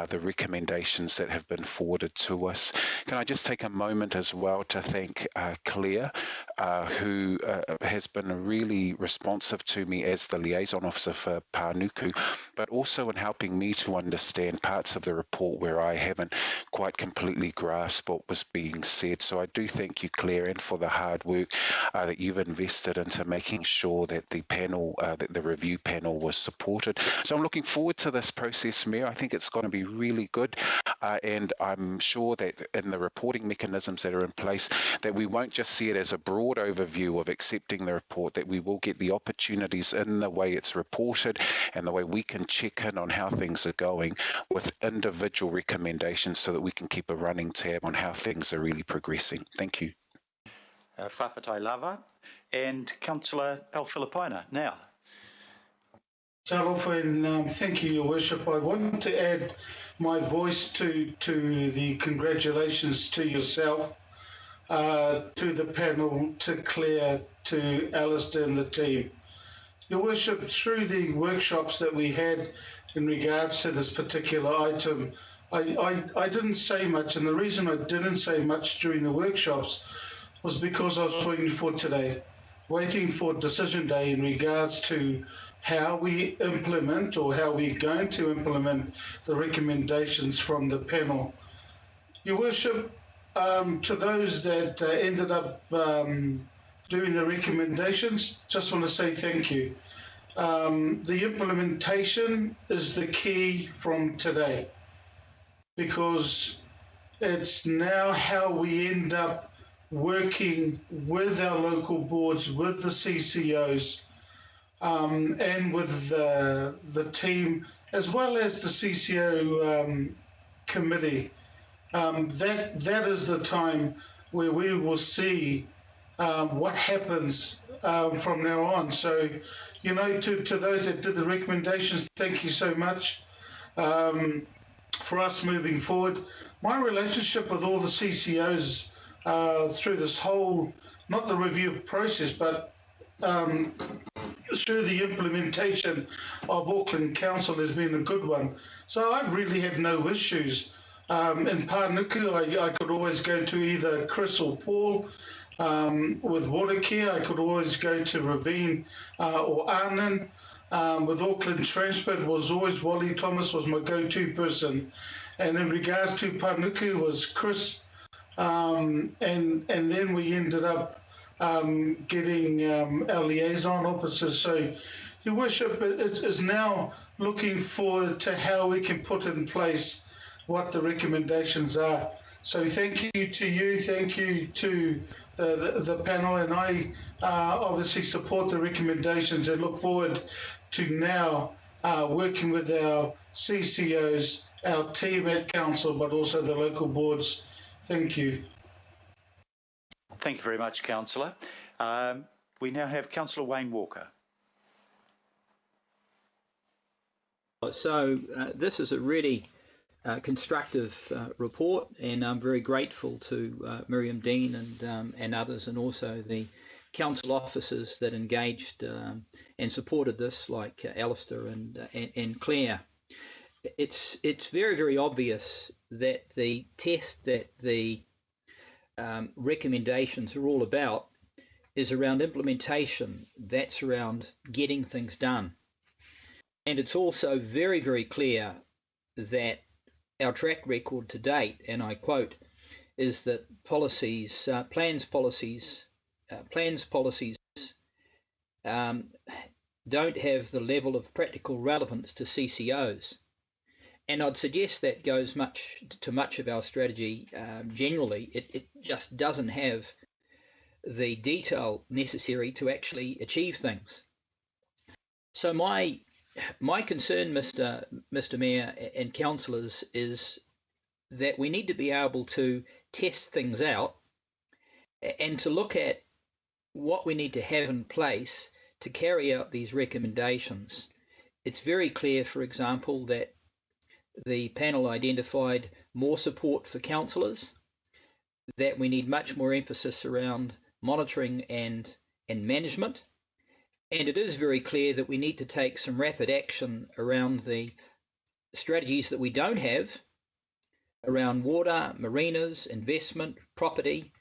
the recommendations that have been forwarded to us. Can I just take a moment as well to thank Claire, who has been really responsive to me as the liaison officer for Panuku, but also in helping me to understand parts of the report where I haven't quite completely grasped what was being said. So I do thank you, Claire. and for the hard work that you've invested into making sure that the panel, that the review panel was supported. So I'm looking forward to this process, Mayor. I think it's going to be really good, and I'm sure that in the reporting mechanisms that are in place, that we won't just see it as a broad overview of accepting the report, that we will get the opportunities in the way it's reported and the way we can check in on how things are going with individual recommendations so that we can keep a running tab on how things are really progressing. Thank you. Whawhatai lava. And Councillor Al-Filipaina now. Talofa, and thank you, Your Worship. I want to add my voice to the congratulations to yourself, to the panel, to Claire, to Alistair and the team. Your Worship, through the workshops that we had in regards to this particular item, I didn't say much, and the reason I didn't say much during the workshops was because I was waiting for today, waiting for decision day in regards to how we implement or how we're going to implement the recommendations from the panel. Your Worship, to those that ended up doing the recommendations, just want to say thank you. The implementation is the key from today, because it's now how we end up working with our local boards, with the CCOs, and with the team, as well as the CCO committee. That is the time where we will see what happens from now on. So, you know, to those that did the recommendations, thank you so much. For us moving forward, my relationship with all the CCOs through this whole, not the review process, but through the implementation of Auckland Council has been a good one. So I've really had no issues. In Pārnuku, I could always go to either Chris or Paul. With water care, I could always go to Ravine or Arnon. With Auckland Transport was always Wally Thomas was my go-to person. And in regards to Pārnuku was Chris. And then we ended up getting our liaison officers. So, Your Worship, it is now looking forward to how we can put in place what the recommendations are. So thank you to you, thank you to the panel, and I obviously support the recommendations and look forward to now working with our CCOs, our team at Council, but also the local boards. Thank you. Thank you very much, Councillor. We now have Councillor Wayne Walker. So this is a really constructive report, and I'm very grateful to Miriam Dean and others, and also the council officers that engaged and supported this, like Alistair and Claire. It's very, very obvious that the test that the recommendations are all about is around implementation. That's around getting things done. And it's also very, very clear that our track record to date, and I quote, is that policies, plans policies don't have the level of practical relevance to CCOs. And I'd suggest that goes much of our strategy generally. It just doesn't have the detail necessary to actually achieve things. So my concern, Mr. Mayor and councillors, is that we need to be able to test things out and to look at what we need to have in place to carry out these recommendations. It's very clear, for example, that the panel identified more support for councillors, that we need much more emphasis around monitoring and management. And it is very clear that we need to take some rapid action around the strategies that we don't have, around water, marinas, investment, property,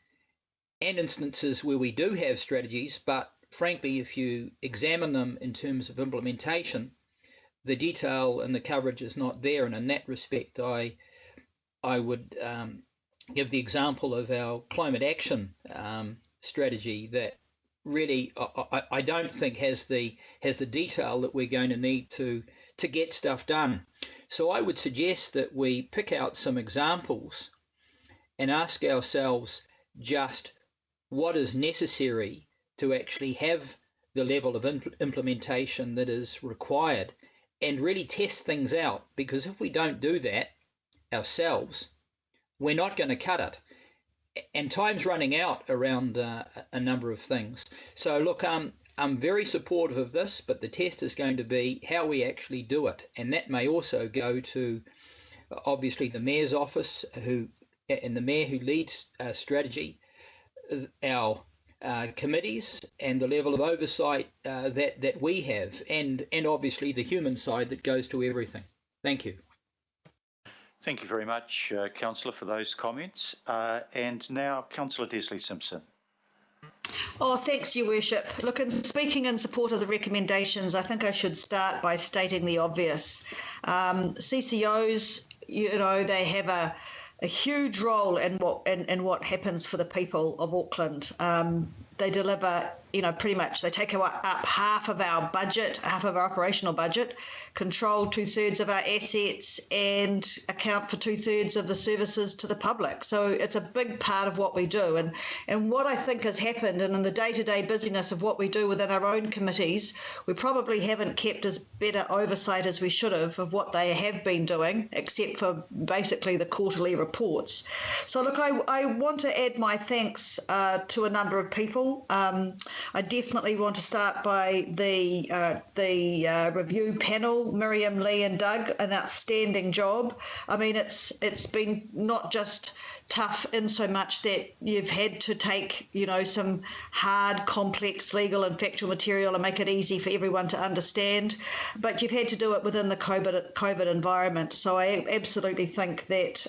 and instances where we do have strategies, but frankly, if you examine them in terms of implementation, the detail and the coverage is not there. And in that respect, I would give the example of our climate action strategy that really I don't think has the detail that we're going to need to get stuff done. So I would suggest that we pick out some examples and ask ourselves just what is necessary to actually have the level of implementation that is required, and really test things out, because if we don't do that ourselves, we're not going to cut it. And time's running out around a number of things. So look, I'm very supportive of this, but the test is going to be how we actually do it. And that may also go to, obviously, the Mayor's office and the Mayor who leads strategy, our committees, and the level of oversight that we have, and obviously the human side that goes to everything. Thank you. Thank you very much, Councillor, for those comments. And now, Councillor Desley-Simpson. Oh, thanks, Your Worship. Look, in speaking in support of the recommendations, I think I should start by stating the obvious. CCOs, they have a huge role in what happens for the people of Auckland. They deliver, pretty much, they take up half of our budget, half of our operational budget, control 2/3 of our assets, and account for 2/3 of the services to the public. So it's a big part of what we do. And what I think has happened, and in the day-to-day busyness of what we do within our own committees, we probably haven't kept as better oversight as we should have of what they have been doing, except for basically the quarterly reports. So look, I want to add my thanks to a number of people. I definitely want to start by the review panel, Miriam, Lee and Doug, an outstanding job. I mean, it's been not just tough in so much that you've had to take, some hard, complex legal and factual material and make it easy for everyone to understand, but you've had to do it within the COVID environment. So I absolutely think that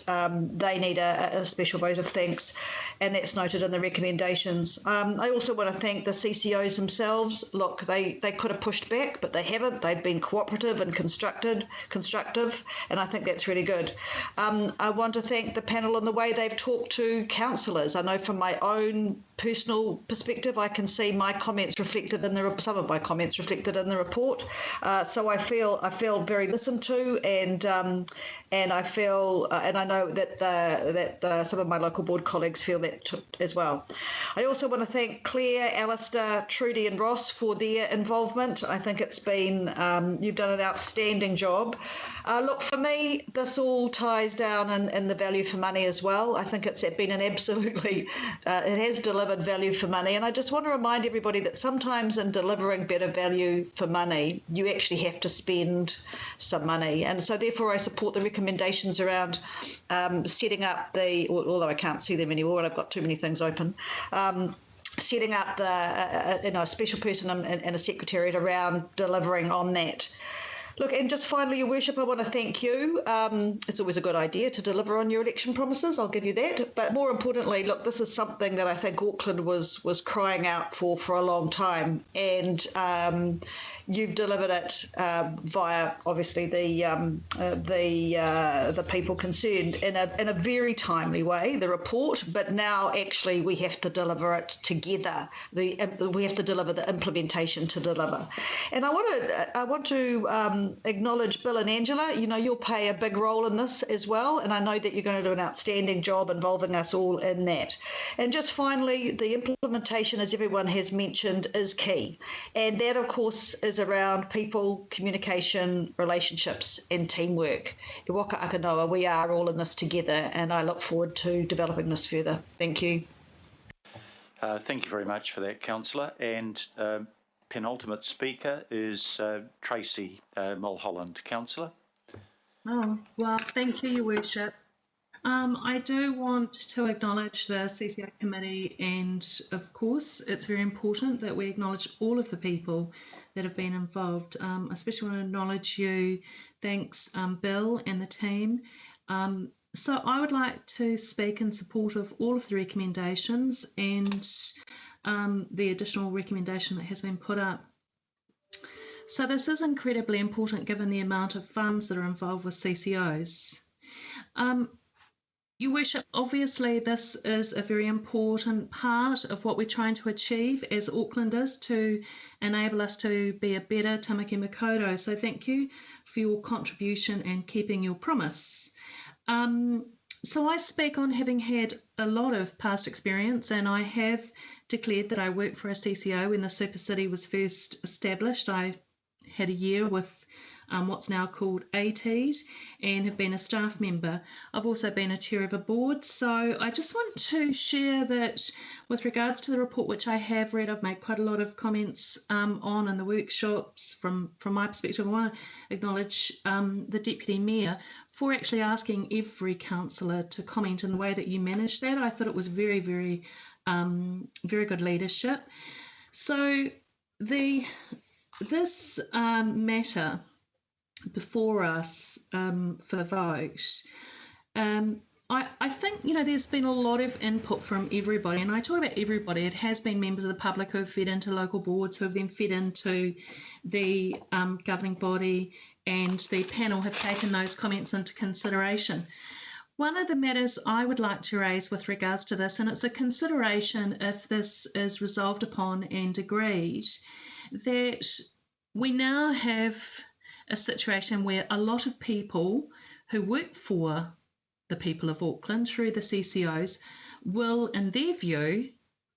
they need a special vote of thanks, and that's noted in the recommendations. I also want to thank the CCOs themselves. Look, they could have pushed back, but they haven't. They've been cooperative and constructive, and I think that's really good. I want to thank the panel in the way they've talked to councillors. I know from my own personal perspective, I can see my comments reflected in some of my comments reflected in the report. So I feel very listened to, and I feel, and I know that some of my local board colleagues feel that as well. I also want to thank Claire, Alistair, Trudy, and Ross for their involvement. I think it's been you've done an outstanding job. Look, for me, this all ties down in the value for money as well. I think it's been an absolutely, it has delivered value for money. And I just want to remind everybody that sometimes in delivering better value for money, you actually have to spend some money. And so therefore I support the recommendations around setting up although I can't see them anymore and I've got too many things open, setting up a special person and a secretariat around delivering on that. Look, and just finally, Your Worship, I want to thank you. It's always a good idea to deliver on your election promises, I'll give you that. But more importantly, look, this is something that I think Auckland was crying out for a long time. And you've delivered it via, obviously, the people concerned in a very timely way, the report. But now, actually, we have to deliver it together. We have to deliver the implementation to deliver. And I want to acknowledge Bill and Angela. You'll play a big role in this as well, and I know that you're going to do an outstanding job involving us all in that. And just finally, the implementation, as everyone has mentioned, is key, and that of course is around people, communication, relationships and teamwork. Te waka aka noa, we are all in this together, and I look forward to developing this further. Thank you. Thank you very much for that, Councillor. And penultimate speaker is Tracy Mulholland. Councillor. Oh, well, thank you, Your Worship. I do want to acknowledge the CCO committee, and of course it's very important that we acknowledge all of the people that have been involved. I especially want to acknowledge you. Thanks, Bill and the team. So I would like to speak in support of all of the recommendations and the additional recommendation that has been put up. So this is incredibly important given the amount of funds that are involved with CCOs. Your Worship, obviously this is a very important part of what we're trying to achieve as Aucklanders to enable us to be a better Tamaki Makaurau. So thank you for your contribution and keeping your promise. So I speak on having had a lot of past experience, and I have declared that I worked for a CCO when the Super City was first established. I had a year with what's now called ATED and have been a staff member. I've also been a chair of a board. So I just want to share that with regards to the report, which I have read, I've made quite a lot of comments on in the workshops from my perspective. I want to acknowledge the Deputy Mayor for actually asking every councillor to comment in the way that you managed that. I thought it was very, very, very good leadership. So this matter before us for the vote, I think, there's been a lot of input from everybody, and I talk about everybody. It has been members of the public who have fed into local boards, who have then fed into the governing body, and the panel have taken those comments into consideration. One of the matters I would like to raise with regards to this, and it's a consideration if this is resolved upon and agreed, that we now have a situation where a lot of people who work for the people of Auckland through the CCOs will, in their view,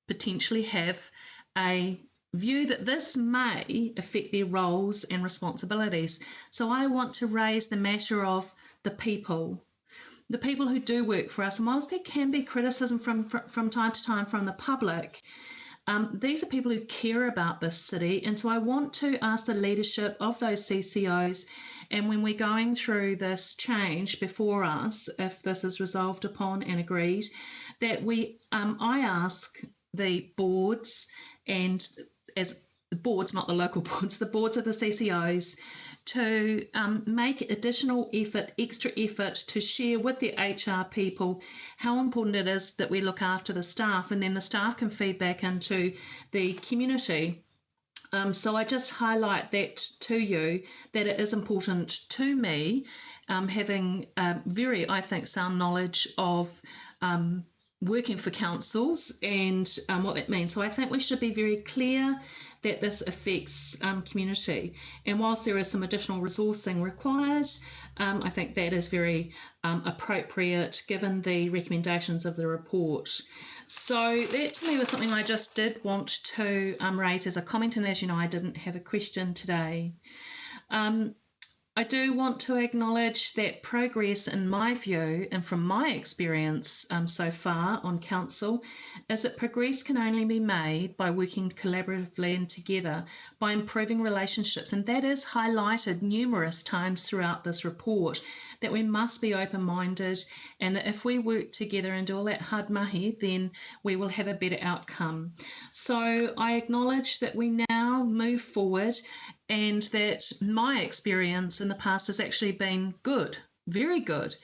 potentially have a view that this may affect their roles and responsibilities. So I want to raise the matter of the people who do work for us. And whilst there can be criticism from time to time from the public, these are people who care about this city, and so I want to ask the leadership of those CCOs, and when we're going through this change before us, if this is resolved upon and agreed, that I ask the boards, and as the boards, not the local boards, the boards of the CCOs, to make additional effort, extra effort to share with the HR people how important it is that we look after the staff, and then the staff can feed back into the community. So I just highlight that to you, that it is important to me, having very, I think, sound knowledge of working for councils and what that means. So I think we should be very clear that this affects community. And whilst there is some additional resourcing required, I think that is very appropriate given the recommendations of the report. So that to me was something I just did want to raise as a comment, and as you know, I didn't have a question today. I do want to acknowledge that progress, in my view, and from my experience so far on council, is that progress can only be made by working collaboratively and together, by improving relationships. And that is highlighted numerous times throughout this report, that we must be open-minded, and that if we work together and do all that hard mahi, then we will have a better outcome. So I acknowledge that we now move forward, and that my experience in the past has actually been good, very good,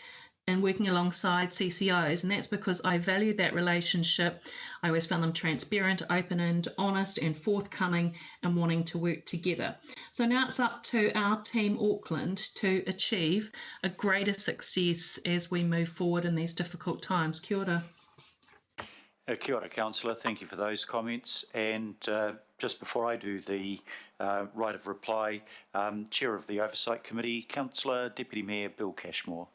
in working alongside CCOs, and that's because I value that relationship. I always found them transparent, open and honest and forthcoming and wanting to work together. So now it's up to our team Auckland to achieve a greater success as we move forward in these difficult times. Kia ora. Kia ora, Councillor. Thank you for those comments. And just before I do the right of reply, Chair of the Oversight Committee, Councillor Deputy Mayor Bill Cashmore.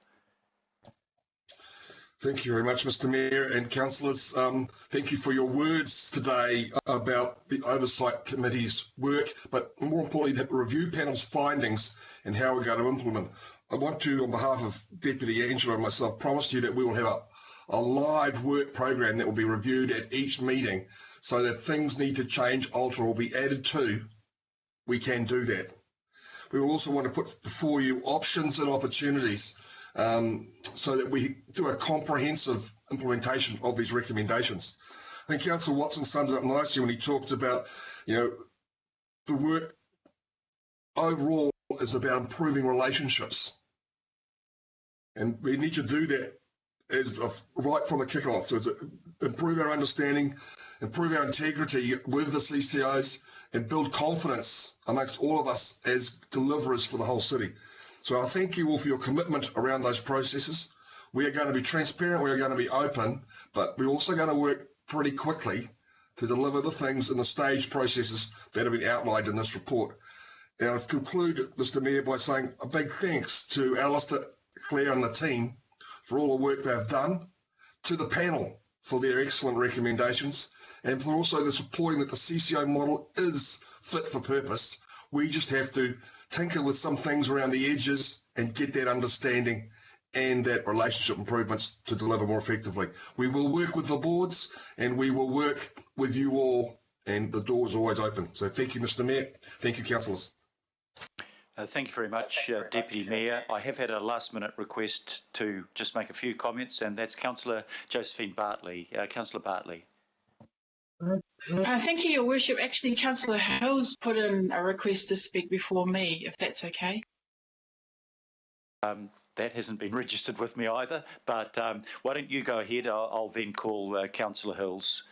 Thank you very much, Mr. Mayor and councillors. Thank you for your words today about the Oversight Committee's work, but more importantly, the review panel's findings and how we're going to implement. I want to, on behalf of Deputy Angela and myself, promise you that we will have a live work program that will be reviewed at each meeting, so that things need to change, alter, or be added to, we can do that. We will also want to put before you options and opportunities, so that we do a comprehensive implementation of these recommendations. I think Councillor Watson summed it up nicely when he talked about, the work overall is about improving relationships. And we need to do that right from the kickoff, to improve our understanding, improve our integrity with the CCOs, and build confidence amongst all of us as deliverers for the whole city. So I thank you all for your commitment around those processes. We are going to be transparent, we are going to be open, but we're also going to work pretty quickly to deliver the things in the staged processes that have been outlined in this report. And I've concluded, Mr. Mayor, by saying a big thanks to Alistair, Claire and the team for all the work they've done, to the panel for their excellent recommendations, and for also the supporting that the CCO model is fit for purpose. We just have to tinker with some things around the edges and get that understanding and that relationship improvements to deliver more effectively. We will work with the boards and we will work with you all, and the door is always open. So thank you, Mr. Mayor. Thank you, councillors. Thank you very much, Deputy Mayor. I have had a last-minute request to just make a few comments, and that's Councillor Josephine Bartley. Councillor Bartley. Thank you, Your Worship. Actually, Councillor Hills put in a request to speak before me, if that's okay. That hasn't been registered with me either, but why don't you go ahead? I'll then call Councillor Hills.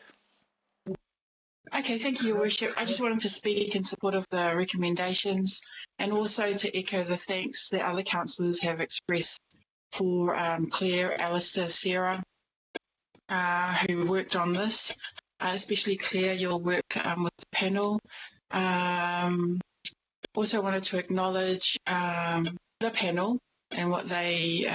Okay, thank you, Your Worship. I just wanted to speak in support of the recommendations and also to echo the thanks that other councillors have expressed for Claire, Alistair, Sarah, who worked on this, especially Claire, your work with the panel. Also wanted to acknowledge the panel and what they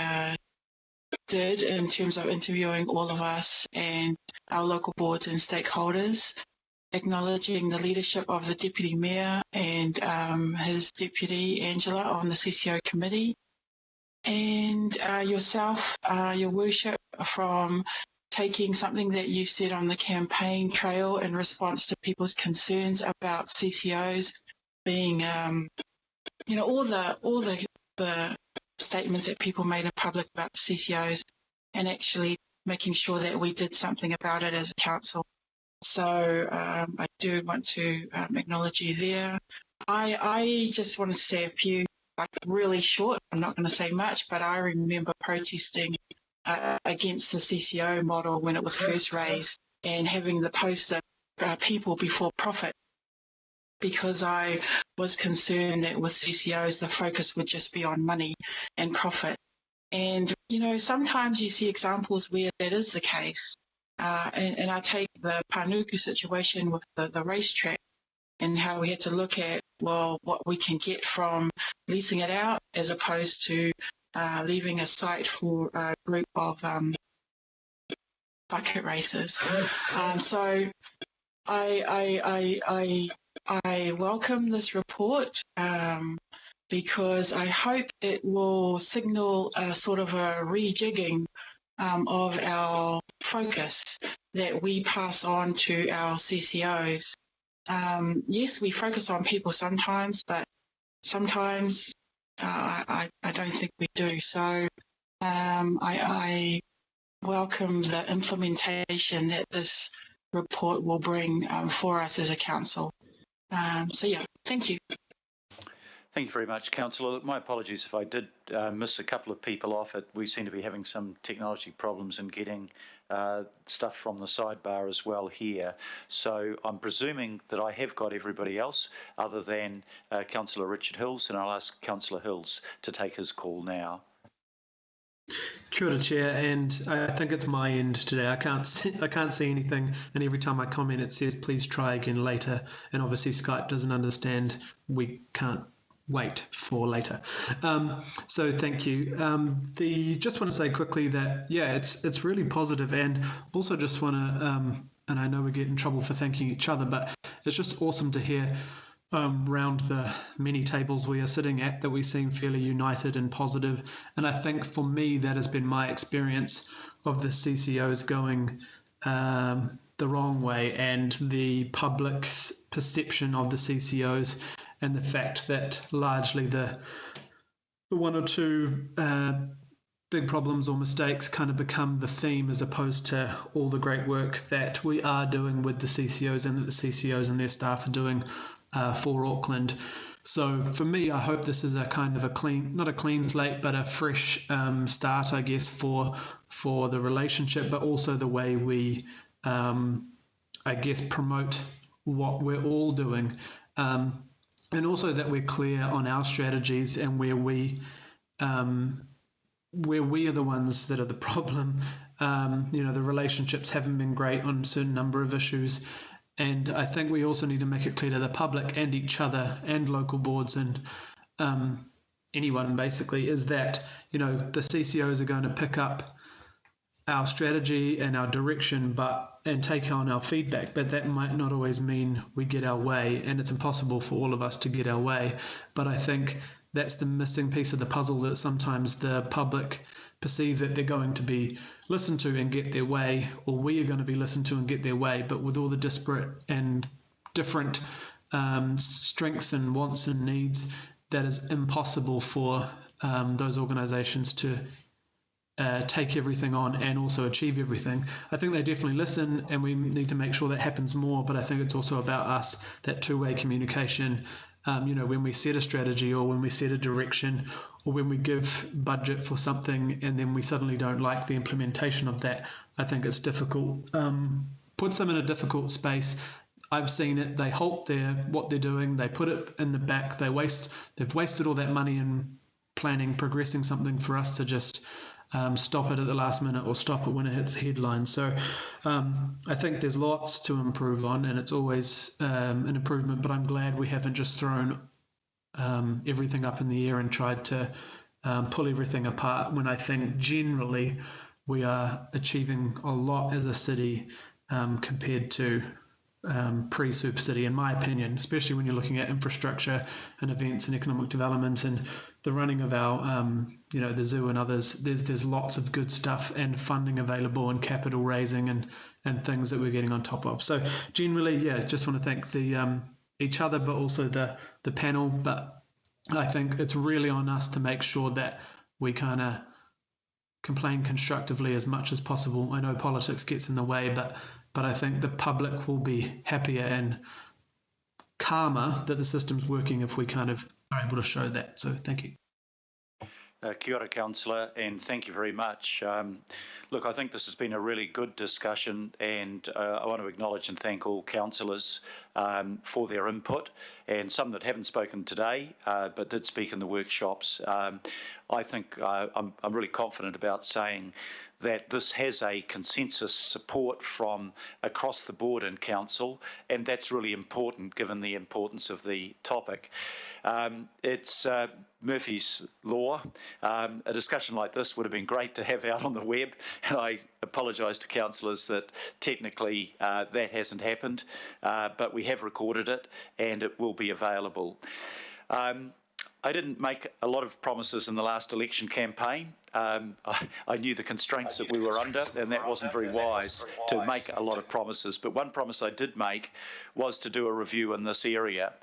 did in terms of interviewing all of us and our local boards and stakeholders, acknowledging the leadership of the Deputy Mayor and his Deputy Angela on the CCO committee, and yourself, Your Worship, from taking something that you said on the campaign trail in response to people's concerns about CCOs being, all the statements that people made in public about the CCOs, and actually making sure that we did something about it as a council. So I do want to acknowledge you there. I just wanted to say a few, really short, I'm not going to say much, but I remember protesting against the CCO model when it was first raised and having the poster people before profit, because I was concerned that with CCOs the focus would just be on money and profit. And, sometimes you see examples where that is the case. And I take the Panuku situation with the racetrack and how we had to look at, well, what we can get from leasing it out as opposed to leaving a site for a group of bucket races. So I welcome this report because I hope it will signal a sort of a rejigging of our focus that we pass on to our CCOs. Yes, we focus on people sometimes, but sometimes I don't think we do. So I welcome the implementation that this report will bring for us as a council. So yeah, thank you. Thank you very much, Councillor. My apologies if I did miss a couple of people off it. We seem to be having some technology problems in getting stuff from the sidebar as well here. So I'm presuming that I have got everybody else other than Councillor Richard Hills, and I'll ask Councillor Hills to take his call now. Kia ora, Chair, and I think it's my end today. I can't see anything, and every time I comment it says please try again later, and obviously Skype doesn't understand. We can't wait for later. So thank you. Just want to say quickly that it's really positive, and also just want to and I know we get in trouble for thanking each other, but it's just awesome to hear round the many tables we are sitting at that we seem fairly united and positive. And I think for me that has been my experience of the CCOs going the wrong way, and the public's perception of the CCOs, and the fact that largely the one or two big problems or mistakes kind of become the theme, as opposed to all the great work that we are doing with the CCOs and that the CCOs and their staff are doing for Auckland. So for me, I hope this is a kind of a clean, not a clean slate, but a fresh start, I guess, for the relationship, but also the way we, I guess, promote what we're all doing. And also that we're clear on our strategies and where we where we are the ones that are the problem. The relationships haven't been great on a certain number of issues. And I think we also need to make it clear to the public and each other and local boards and anyone basically is that, the CCOs are going to pick up our strategy and our direction and take on our feedback, but that might not always mean we get our way, and it's impossible for all of us to get our way. But I think that's the missing piece of the puzzle, that sometimes the public perceive that they're going to be listened to and get their way, or we are going to be listened to and get their way, but with all the disparate and different strengths and wants and needs, that is impossible for those organisations to take everything on and also achieve everything. I think they definitely listen, and we need to make sure that happens more, but I think it's also about us, that two-way communication. When we set a strategy or when we set a direction or when we give budget for something and then we suddenly don't like the implementation of that, I think it's difficult. Puts them in a difficult space. I've seen it. They halt what they're doing. They put it in the back. They've wasted all that money in planning, progressing something for us to just stop it at the last minute or stop it when it hits headlines. So I think there's lots to improve on, and it's always an improvement, but I'm glad we haven't just thrown everything up in the air and tried to pull everything apart, when I think generally we are achieving a lot as a city compared to pre-Super City, in my opinion, especially when you're looking at infrastructure and events and economic development and the running of our, the zoo and others. There's lots of good stuff and funding available and capital raising and things that we're getting on top of. So generally, just want to thank each other, but also the panel. But I think it's really on us to make sure that we kind of complain constructively as much as possible. I know politics gets in the way, but I think the public will be happier and calmer that the system's working if we kind of are able to show that. So thank you. Kia ora, Councillor, and thank you very much. Look, I think this has been a really good discussion, and I want to acknowledge and thank all councillors for their input, and some that haven't spoken today but did speak in the workshops. I think I'm really confident about saying that this has a consensus support from across the board in Council, and that's really important given the importance of the topic. It's Murphy's Law. A discussion like this would have been great to have out on the web, and I apologise to councillors that technically that hasn't happened, but we have recorded it and it will be available. I didn't make a lot of promises in the last election campaign. I knew the constraints that we were under, and that wasn't very wise to make a lot of promises. But one promise I did make was to do a review in this area.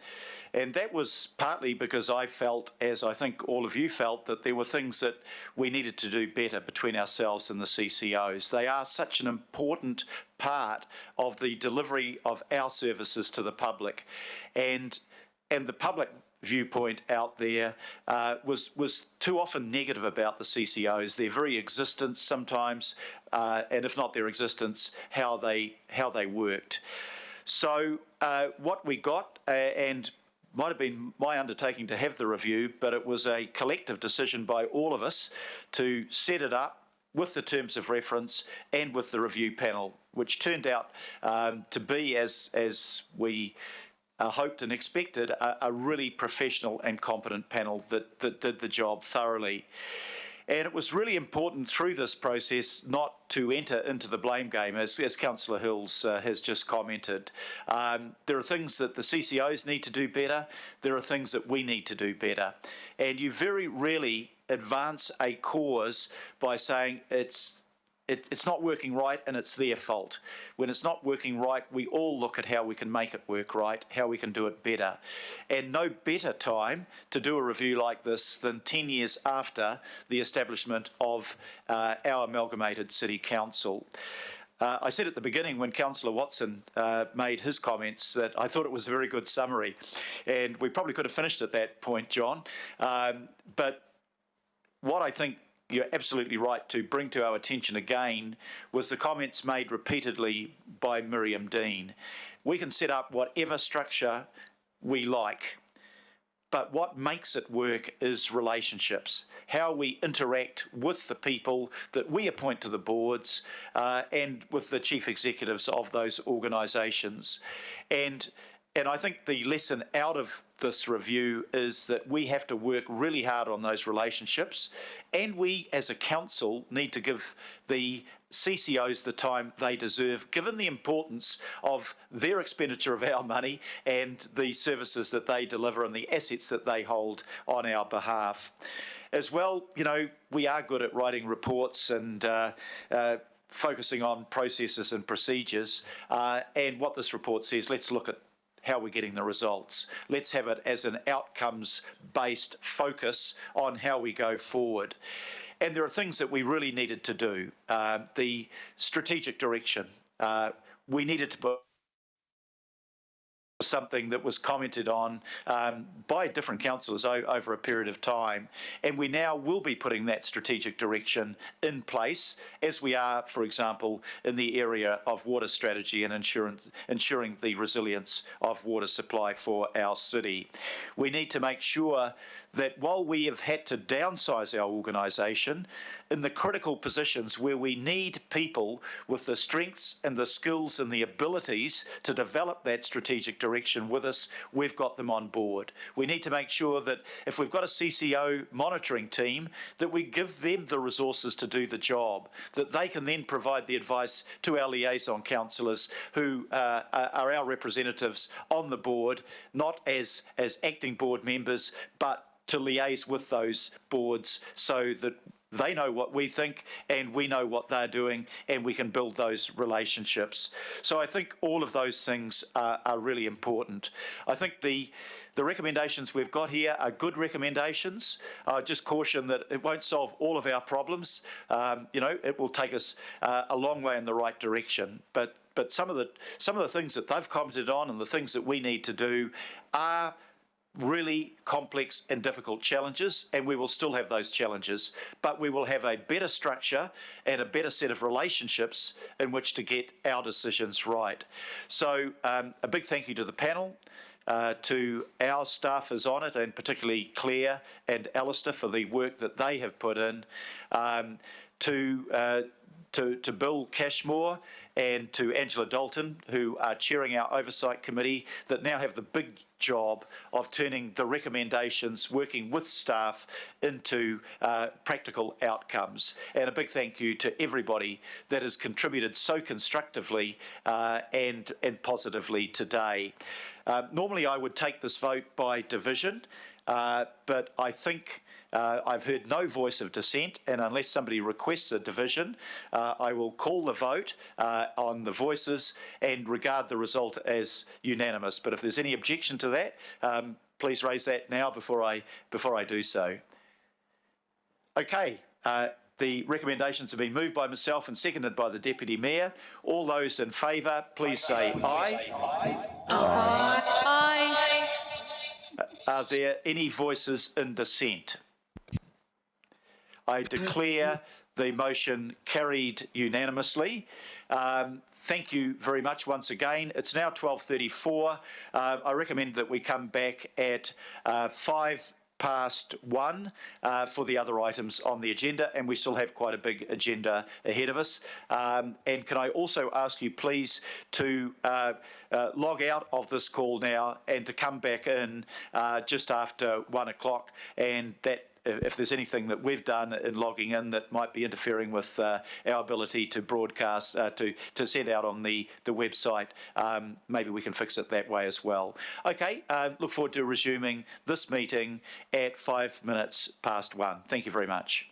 And that was partly because I felt, as I think all of you felt, that there were things that we needed to do better between ourselves and the CCOs. They are such an important part of the delivery of our services to the public. And the public viewpoint out there was too often negative about the CCOs, their very existence sometimes, and if not their existence, how they worked. So what we got, and might have been my undertaking to have the review, but it was a collective decision by all of us to set it up with the terms of reference and with the review panel, which turned out to be, as we hoped and expected, a really professional and competent panel that did the job thoroughly. And it was really important through this process not to enter into the blame game, as Councillor Hills has just commented. There are things that the CCOs need to do better. There are things that we need to do better. And you very rarely advance a cause by saying it's not working right and it's their fault. When it's not working right, we all look at how we can make it work right, how we can do it better. And no better time to do a review like this than 10 years after the establishment of our amalgamated City Council. I said at the beginning when Councillor Watson made his comments that I thought it was a very good summary, and we probably could have finished at that point, John. But what I think you're absolutely right to bring to our attention again was the comments made repeatedly by Miriam Dean. We can set up whatever structure we like. But what makes it work is relationships, how we interact with the people that we appoint to the boards and with the chief executives of those organisations. And I think the lesson out of this review is that we have to work really hard on those relationships, and we as a council need to give the CCOs the time they deserve, given the importance of their expenditure of our money and the services that they deliver and the assets that they hold on our behalf. As well, you know, we are good at writing reports and focusing on processes and procedures. And what this report says, let's look at how we're getting the results. Let's have it as an outcomes-based focus on how we go forward. And there are things that we really needed to do. The strategic direction. We needed to put something that was commented on by different councillors over a period of time, and we now will be putting that strategic direction in place, as we are, for example, in the area of water strategy and ensuring the resilience of water supply for our city. We need to make sure that while we have had to downsize our organisation, in the critical positions where we need people with the strengths and the skills and the abilities to develop that strategic direction with us, we've got them on board. We need to make sure that if we've got a CCO monitoring team, that we give them the resources to do the job, that they can then provide the advice to our liaison councillors who are our representatives on the board, not as acting board members, but to liaise with those boards so that they know what we think and we know what they're doing, and we can build those relationships. So I think all of those things are really important. I think the recommendations we've got here are good recommendations. Just caution that it won't solve all of our problems. You know, it will take us a long way in the right direction. But some of the things that they've commented on and the things that we need to do are really complex and difficult challenges, and we will still have those challenges, but we will have a better structure and a better set of relationships in which to get our decisions right. So a big thank you to the panel, to our staffers on it, and particularly Claire and Alistair for the work that they have put in, to Bill Cashmore and to Angela Dalton, who are chairing our oversight committee, that now have the big job of turning the recommendations, working with staff, into practical outcomes. And a big thank you to everybody that has contributed so constructively and positively today. Normally I would take this vote by division, but I think I've heard no voice of dissent, and unless somebody requests a division, I will call the vote on the voices and regard the result as unanimous. But if there's any objection to that, please raise that now before I do so. Okay. The recommendations have been moved by myself and seconded by the Deputy Mayor. All those in favour, please say aye. Aye. Aye. Are there any voices in dissent? I declare the motion carried unanimously. Thank you very much once again. It's now 12:34. I recommend that we come back at 1:05 for the other items on the agenda, and we still have quite a big agenda ahead of us. And can I also ask you please to log out of this call now and to come back in just after 1 o'clock, and that if there's anything that we've done in logging in that might be interfering with our ability to broadcast, to send out on the website, maybe we can fix it that way as well. Okay, look forward to resuming this meeting at 1:05. Thank you very much.